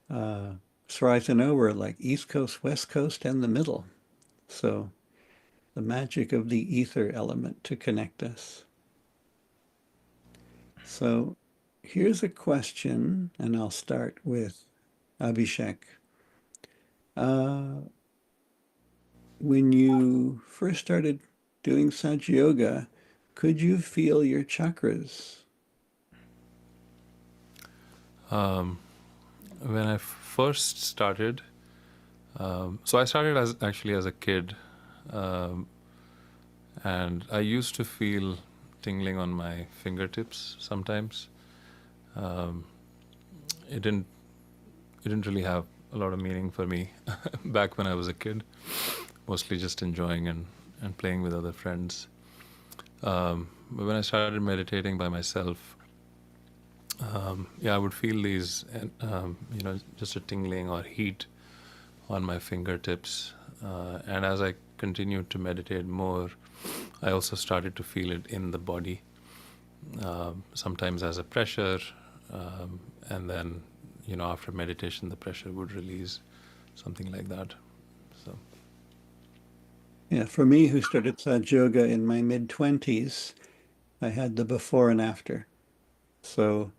as far as I know, we're like East Coast, West Coast, and the middle. So the magic of the ether element to connect us. So here's a question, and I'll start with Abhishek. When you first started doing Sahaja Yoga, could you feel your chakras? When I first started, so I started as a kid, and I used to feel tingling on my fingertips sometimes. It didn't really have a lot of meaning for me back when I was a kid, mostly just enjoying and playing with other friends. But when I started meditating by myself, I would feel these, just a tingling or heat on my fingertips. And as I continued to meditate more, I also started to feel it in the body, sometimes as a pressure, and then, after meditation, the pressure would release, something like that. So. Yeah, for me, who started Sahaja Yoga in my mid-20s, I had the before and after. So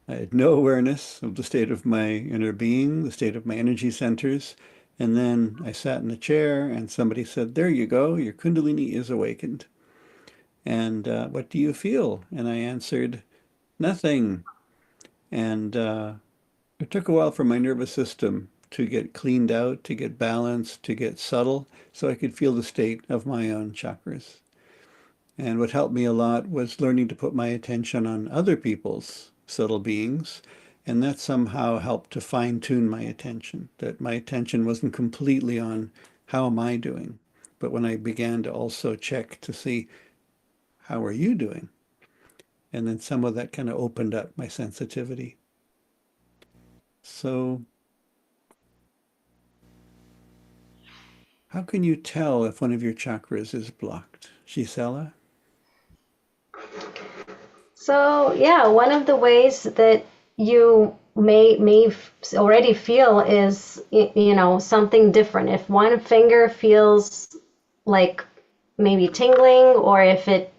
I had no awareness of the state of my inner being, the state of my energy centers. And then I sat in a chair and somebody said, "There you go, your Kundalini is awakened. And what do you feel?" And I answered, "Nothing." And it took a while for my nervous system to get cleaned out, to get balanced, to get subtle, so I could feel the state of my own chakras. And what helped me a lot was learning to put my attention on other people's subtle beings, and that somehow helped to fine-tune my attention, that my attention wasn't completely on how am I doing, but when I began to also check to see how are you doing, and then some of that kind of opened up my sensitivity. So how can you tell if one of your chakras is blocked, Gisela? So yeah, one of the ways that you may already feel is something different. If one finger feels like maybe tingling, or if it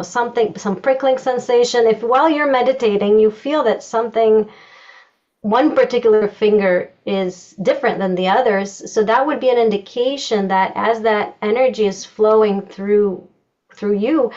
some prickling sensation, if while you're meditating you feel that one particular finger is different than the others, so that would be an indication that as that energy is flowing through you,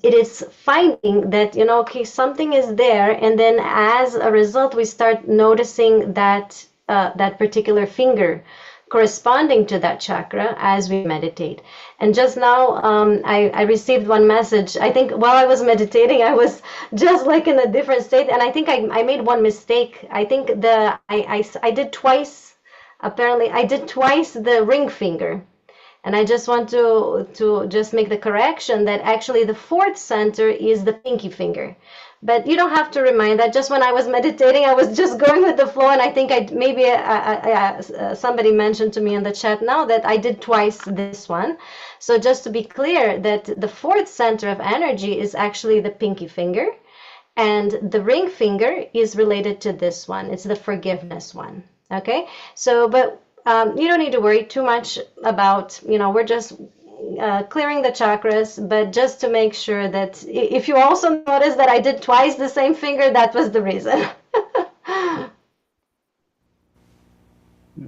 it is finding that okay, something is there, and then as a result we start noticing that that particular finger corresponding to that chakra as we meditate. And just now I received one message. I think while I was meditating I was just like in a different state, and I think I made one mistake. I think I did twice apparently I did twice the ring finger. And I just want to just make the correction that actually the fourth center is the pinky finger. But you don't have to remind that. Just when I was meditating, I was just going with the flow, and I think somebody mentioned to me in the chat now that I did twice this one. So just to be clear, that the fourth center of energy is actually the pinky finger, and the ring finger is related to this one. It's the forgiveness one. Okay, so but you don't need to worry too much about, we're just clearing the chakras, but just to make sure that if you also notice that I did twice the same finger, that was the reason.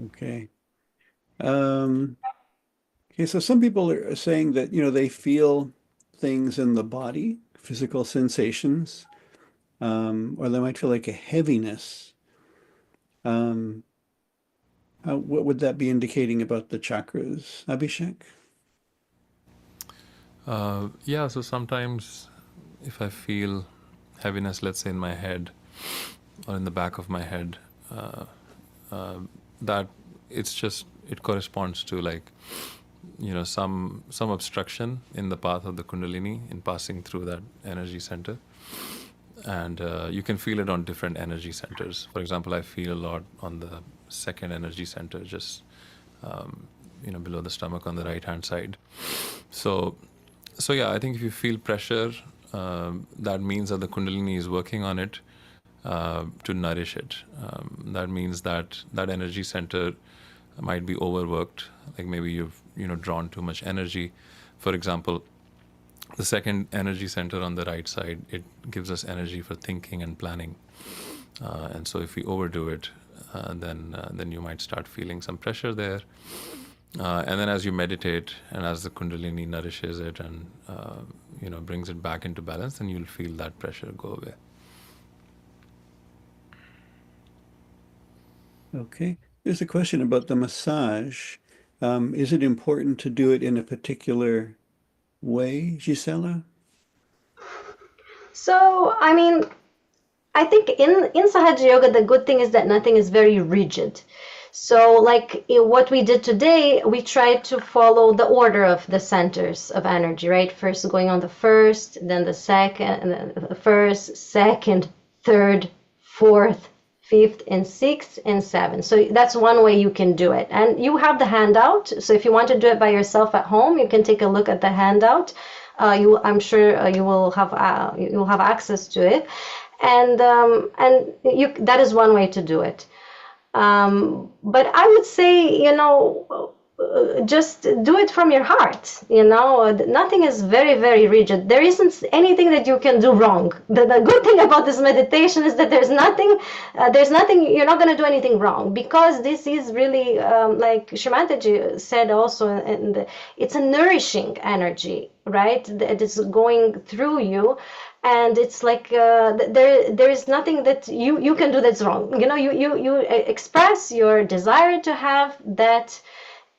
Okay. Okay, so some people are saying that, they feel things in the body, physical sensations, or they might feel like a heaviness. What would that be indicating about the chakras, Abhishek? Yeah, so sometimes if I feel heaviness, let's say in my head or in the back of my head, that it corresponds to like, some obstruction in the path of the Kundalini in passing through that energy center. And you can feel it on different energy centers. For example, I feel a lot on the second energy center, just below the stomach on the right hand side. So yeah, I think if you feel pressure, that means that the Kundalini is working on it to nourish it. That means that energy center might be overworked, like maybe you've drawn too much energy. For example, the second energy center on the right side, it gives us energy for thinking and planning. And so if we overdo it, then you might start feeling some pressure there. And then as you meditate and as the Kundalini nourishes it and brings it back into balance, then you'll feel that pressure go away. Okay. There's a question about the massage. Is it important to do it in a particular way, Gisela? So, I think in Sahaja Yoga, the good thing is that nothing is very rigid. So like what we did today, we tried to follow the order of the centers of energy, right? First going on the first, then the second, and then the first, second, third, fourth, fifth, and sixth, and seventh. So that's one way you can do it. And you have the handout. So if you want to do it by yourself at home, you can take a look at the handout. I'm sure you will have access to it, and that is one way to do it. But I would say, just do it from your heart. Nothing is very, very rigid. There isn't anything that you can do wrong. The good thing about this meditation is that there's nothing, you're not going to do anything wrong, because this is really, like Shri Mataji said also, and it's a nourishing energy, right? That is going through you. And it's like there is nothing that you can do that's wrong. You express your desire to have that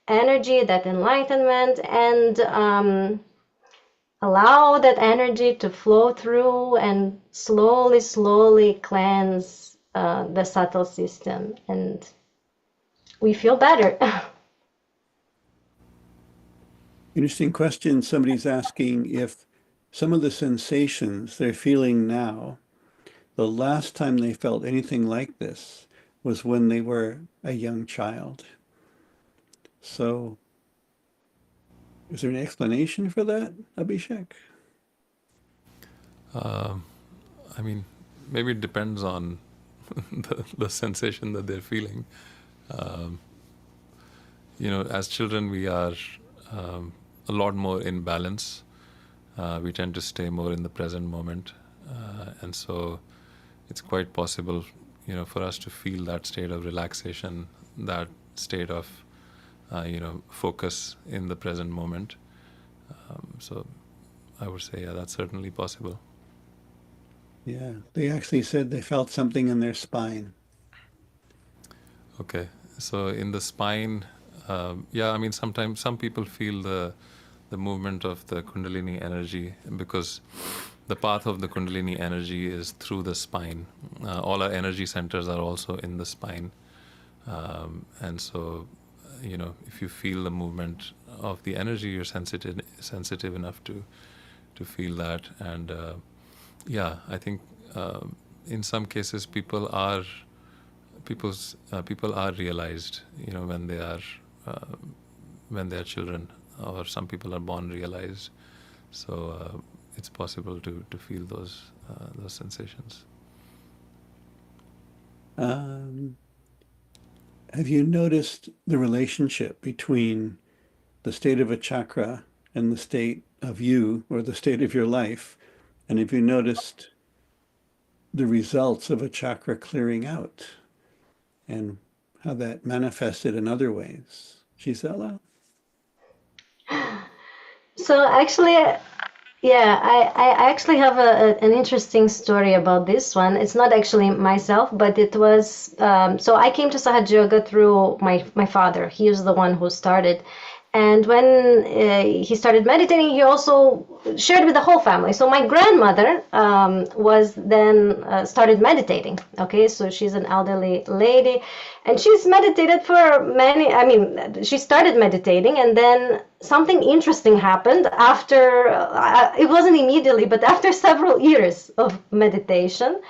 energy, that enlightenment, and allow that energy to flow through and slowly cleanse the subtle system, and we feel better. Interesting question. Somebody's asking if some of the sensations they're feeling now, the last time they felt anything like this was when they were a young child. So is there an explanation for that, Abhishek? Maybe it depends on the sensation that they're feeling. As children, we are a lot more in balance. We tend to stay more in the present moment. And so it's quite possible, for us to feel that state of relaxation, that state of, focus in the present moment. So I would say, yeah, that's certainly possible. Yeah, they actually said they felt something in their spine. Okay, so in the spine, sometimes some people feel the movement of the Kundalini energy, because the path of the Kundalini energy is through the spine. All our energy centers are also in the spine. And so, if you feel the movement of the energy, you're sensitive enough to feel that. And I think in some cases people are realized, uh, when they are children, or some people are born realized. So it's possible to feel those sensations. Have you noticed the relationship between the state of a chakra and the state of you, or the state of your life? And have you noticed the results of a chakra clearing out and how that manifested in other ways? Gisela? So actually, yeah, I actually have an interesting story about this one. It's not actually myself, but it was, so I came to Sahaja Yoga through my father. He was the one who started. And when he started meditating, he also shared with the whole family. So my grandmother was then started meditating. Okay, so she's an elderly lady, and she's meditated for many. I mean, she started meditating, and then something interesting happened after. It wasn't immediately, but after several years of meditation,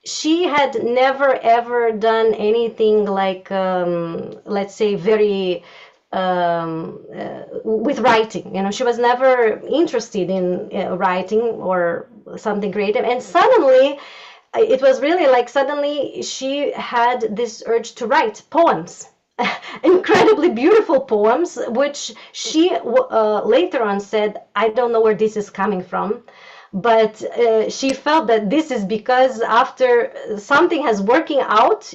she had never ever done anything like, let's say, very with writing. She was never interested in writing or something creative. And suddenly, it was really like suddenly she had this urge to write poems. Incredibly beautiful poems, which she later on said, I don't know where this is coming from, but she felt that this is because after something has working out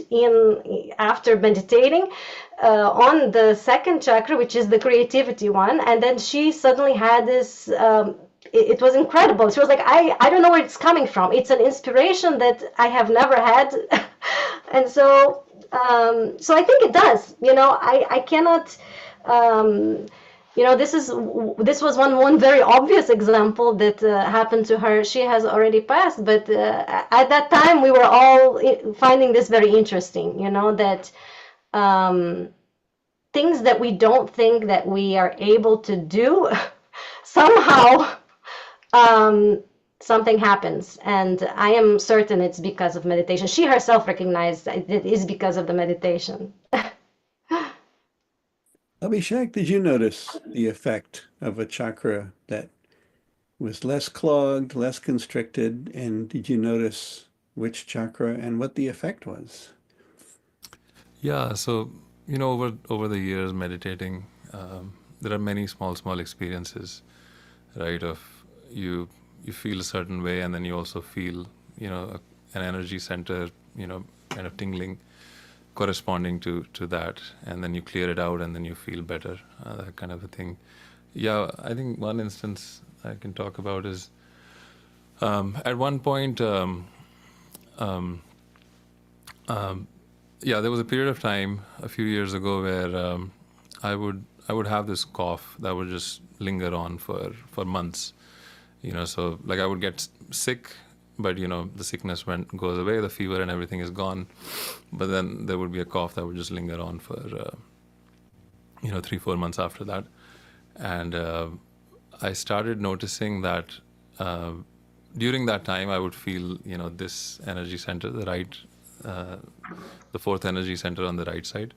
after meditating on the second chakra, which is the creativity one. And then she suddenly had this, it was incredible. She was like, I don't know where it's coming from. It's an inspiration that I have never had. And so I think it does. I cannot, this was one very obvious example that happened to her. She has already passed, but at that time we were all finding this very interesting. That things that we don't think that we are able to do, somehow something happens. And I am certain it's because of meditation. She herself recognized that it is because of the meditation. Abhishek, did you notice the effect of a chakra that was less clogged, less constricted? And did you notice which chakra and what the effect was? Yeah, so over the years meditating, there are many small experiences, right? Of you feel a certain way, and then you also feel an energy center, kind of tingling, corresponding to that, and then you clear it out, and then you feel better, that kind of a thing. Yeah, I think one instance I can talk about is at one point. There was a period of time a few years ago where I would have this cough that would just linger on for months. So like I would get sick, but the sickness goes away, the fever and everything is gone, but then there would be a cough that would just linger on for 3-4 months after that. And I started noticing that during that time I would feel this energy center, the fourth energy center on the right side.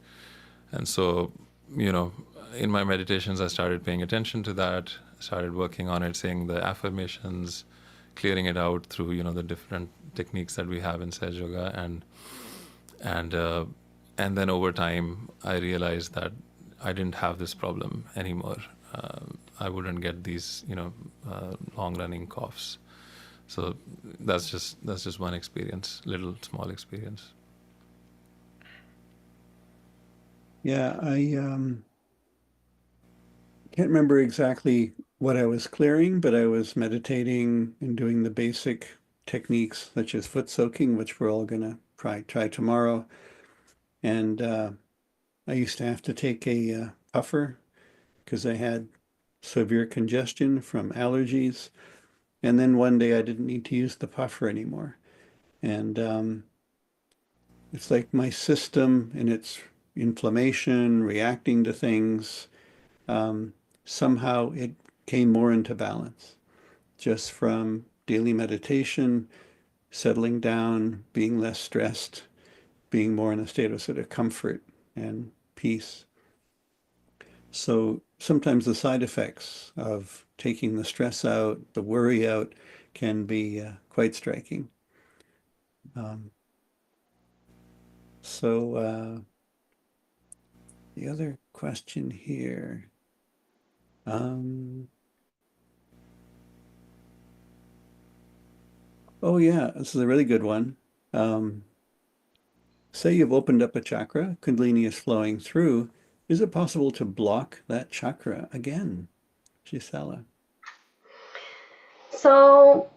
And so in my meditations I started paying attention to that, started working on it, saying the affirmations, clearing it out through the different techniques that we have in Sahaja Yoga. And then over time I realized that I didn't have this problem anymore. I wouldn't get these long running coughs. So that's just one experience, little small experience. Yeah, I can't remember exactly what I was clearing, but I was meditating and doing the basic techniques such as foot soaking, which we're all going to try tomorrow. And I used to have to take a puffer because I had severe congestion from allergies. And then one day I didn't need to use the puffer anymore. And It's like my system and its inflammation, reacting to things, somehow it came more into balance just from daily meditation, settling down, being less stressed, being more in a state of sort of comfort and peace. So sometimes the side effects of taking the stress out, the worry out, can be quite striking. Um, so the other question here. Oh yeah, this is a really good one. Um, Say you've opened up a chakra, Kundalini is flowing through. Is it possible to block that chakra again, Gisela? So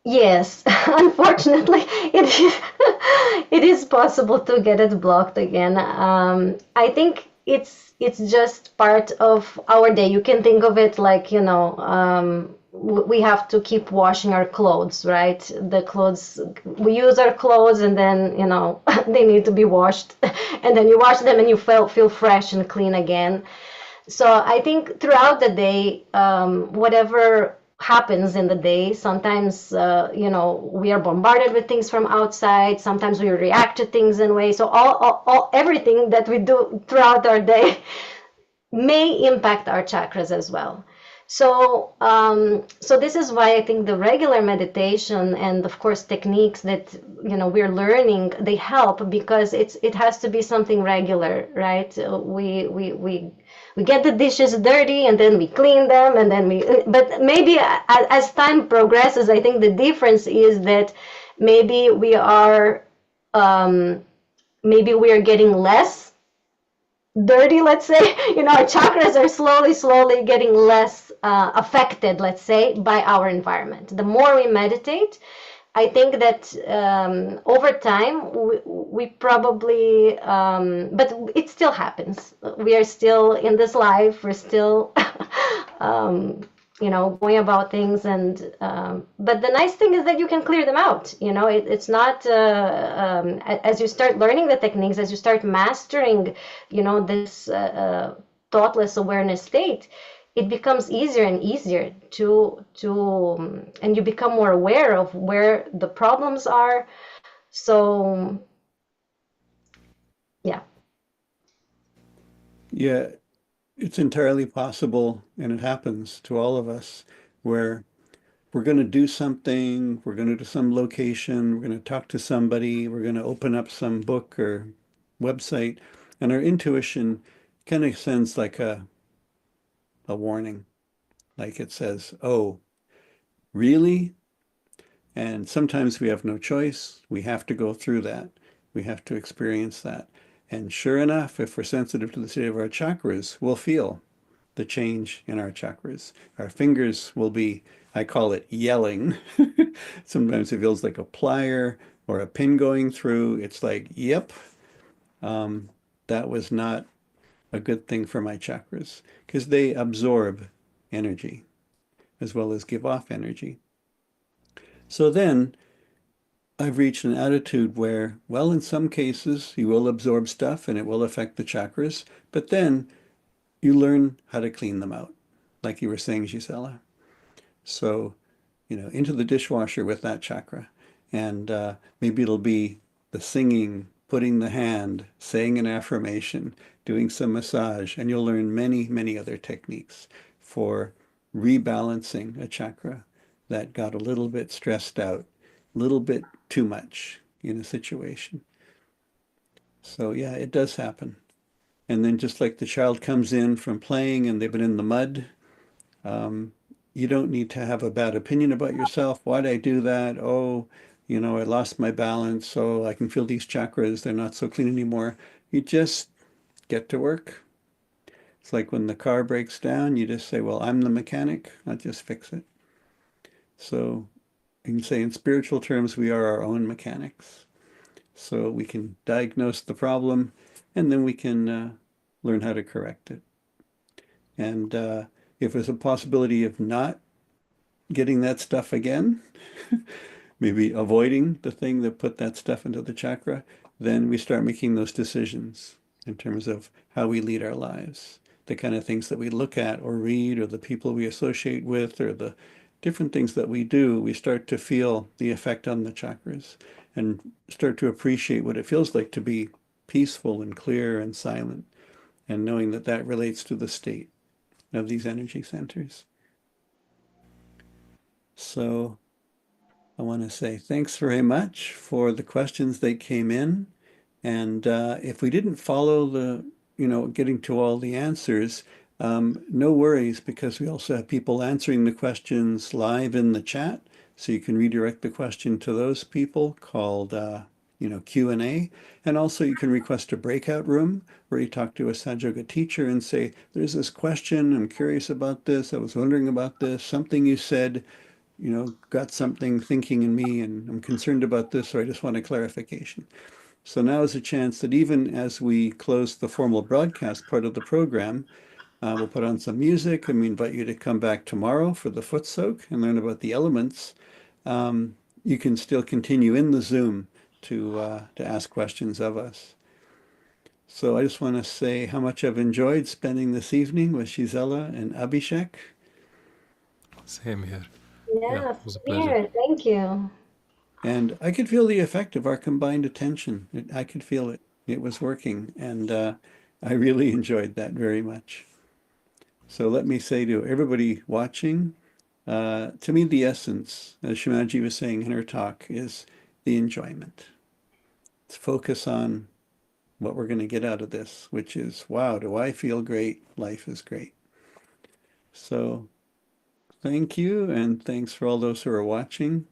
yes, unfortunately, it is possible to get it blocked again. I think it's just part of our day. You can think of it like, we have to keep washing our clothes, right? The clothes, we use our clothes and then, they need to be washed. And then you wash them and you feel fresh and clean again. So I think throughout the day, whatever happens in the day, sometimes, we are bombarded with things from outside. Sometimes we react to things in ways. So everything that we do throughout our day may impact our chakras as well. So this is why I think the regular meditation and of course techniques that we're learning, they help, because it has to be something regular, right? We get the dishes dirty and then we clean them and then but maybe as time progresses, I think the difference is that maybe maybe we are getting less dirty, let's say. Our chakras are slowly getting less affected, let's say, by our environment. The more we meditate, I think that over time we probably, but it still happens. We are still in this life. We're still, going about things, and but the nice thing is that you can clear them out. It's not as you start learning the techniques, as you start mastering, this thoughtless awareness state, it becomes easier and easier and you become more aware of where the problems are. So yeah. Yeah, it's entirely possible, and it happens to all of us, where we're going to do something, we're going to do some location, we're going to talk to somebody, we're going to open up some book or website, and our intuition kind of sends like a warning, like it says, oh, really? And sometimes we have no choice. We have to go through that. We have to experience that. And sure enough, if we're sensitive to the state of our chakras, we'll feel the change in our chakras. Our fingers will be, I call it yelling. Sometimes it feels like a plier or a pin going through. It's like, yep, that was not a good thing for my chakras, because they absorb energy as well as give off energy. So then I've reached an attitude where, well, in some cases, you will absorb stuff and it will affect the chakras, but then you learn how to clean them out, like you were saying, Gisela. So, into the dishwasher with that chakra. And maybe it'll be the singing, putting the hand, saying an affirmation, doing some massage, and you'll learn many, many other techniques for rebalancing a chakra that got a little bit stressed out, a little bit too much in a situation. So yeah, it does happen. And then just like the child comes in from playing and they've been in the mud, you don't need to have a bad opinion about yourself. Why'd I do that? Oh, I lost my balance. So I can feel these chakras. They're not so clean anymore. You just get to work. It's like when the car breaks down, you just say, well, I'm the mechanic. I'll just fix it. So you can say in spiritual terms, we are our own mechanics. So we can diagnose the problem and then we can learn how to correct it. And if there's a possibility of not getting that stuff again, maybe avoiding the thing that put that stuff into the chakra, then we start making those decisions in terms of how we lead our lives, the kind of things that we look at or read, or the people we associate with, or the different things that we do. We start to feel the effect on the chakras and start to appreciate what it feels like to be peaceful and clear and silent, and knowing that that relates to the state of these energy centers. So I want to say thanks very much for the questions that came in. And if we didn't follow the, getting to all the answers, no worries, because we also have people answering the questions live in the chat. So you can redirect the question to those people, called, Q&A. And also you can request a breakout room where you talk to a Sahaja Yoga teacher and say, there's this question, I'm curious about this, I was wondering about this, something you said, got something thinking in me, and I'm concerned about this, so I just want a clarification. So now is a chance that even as we close the formal broadcast part of the program, we'll put on some music, and we invite you to come back tomorrow for the foot soak and learn about the elements. You can still continue in the Zoom to ask questions of us. So I just want to say how much I've enjoyed spending this evening with Gisela and Abhishek. Same here. Yeah, It was a pleasure. here. Thank you. And I could feel the effect of our combined attention. I could feel it. It was working. And I really enjoyed that very much. So let me say to everybody watching, to me, the essence, as Shri Mataji was saying in her talk, is the enjoyment. Let's focus on what we're going to get out of this, which is, wow, do I feel great? Life is great. So thank you, and thanks for all those who are watching,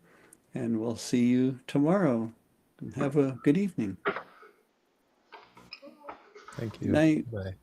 and we'll see you tomorrow. And have a good evening. Thank you. Night. Bye.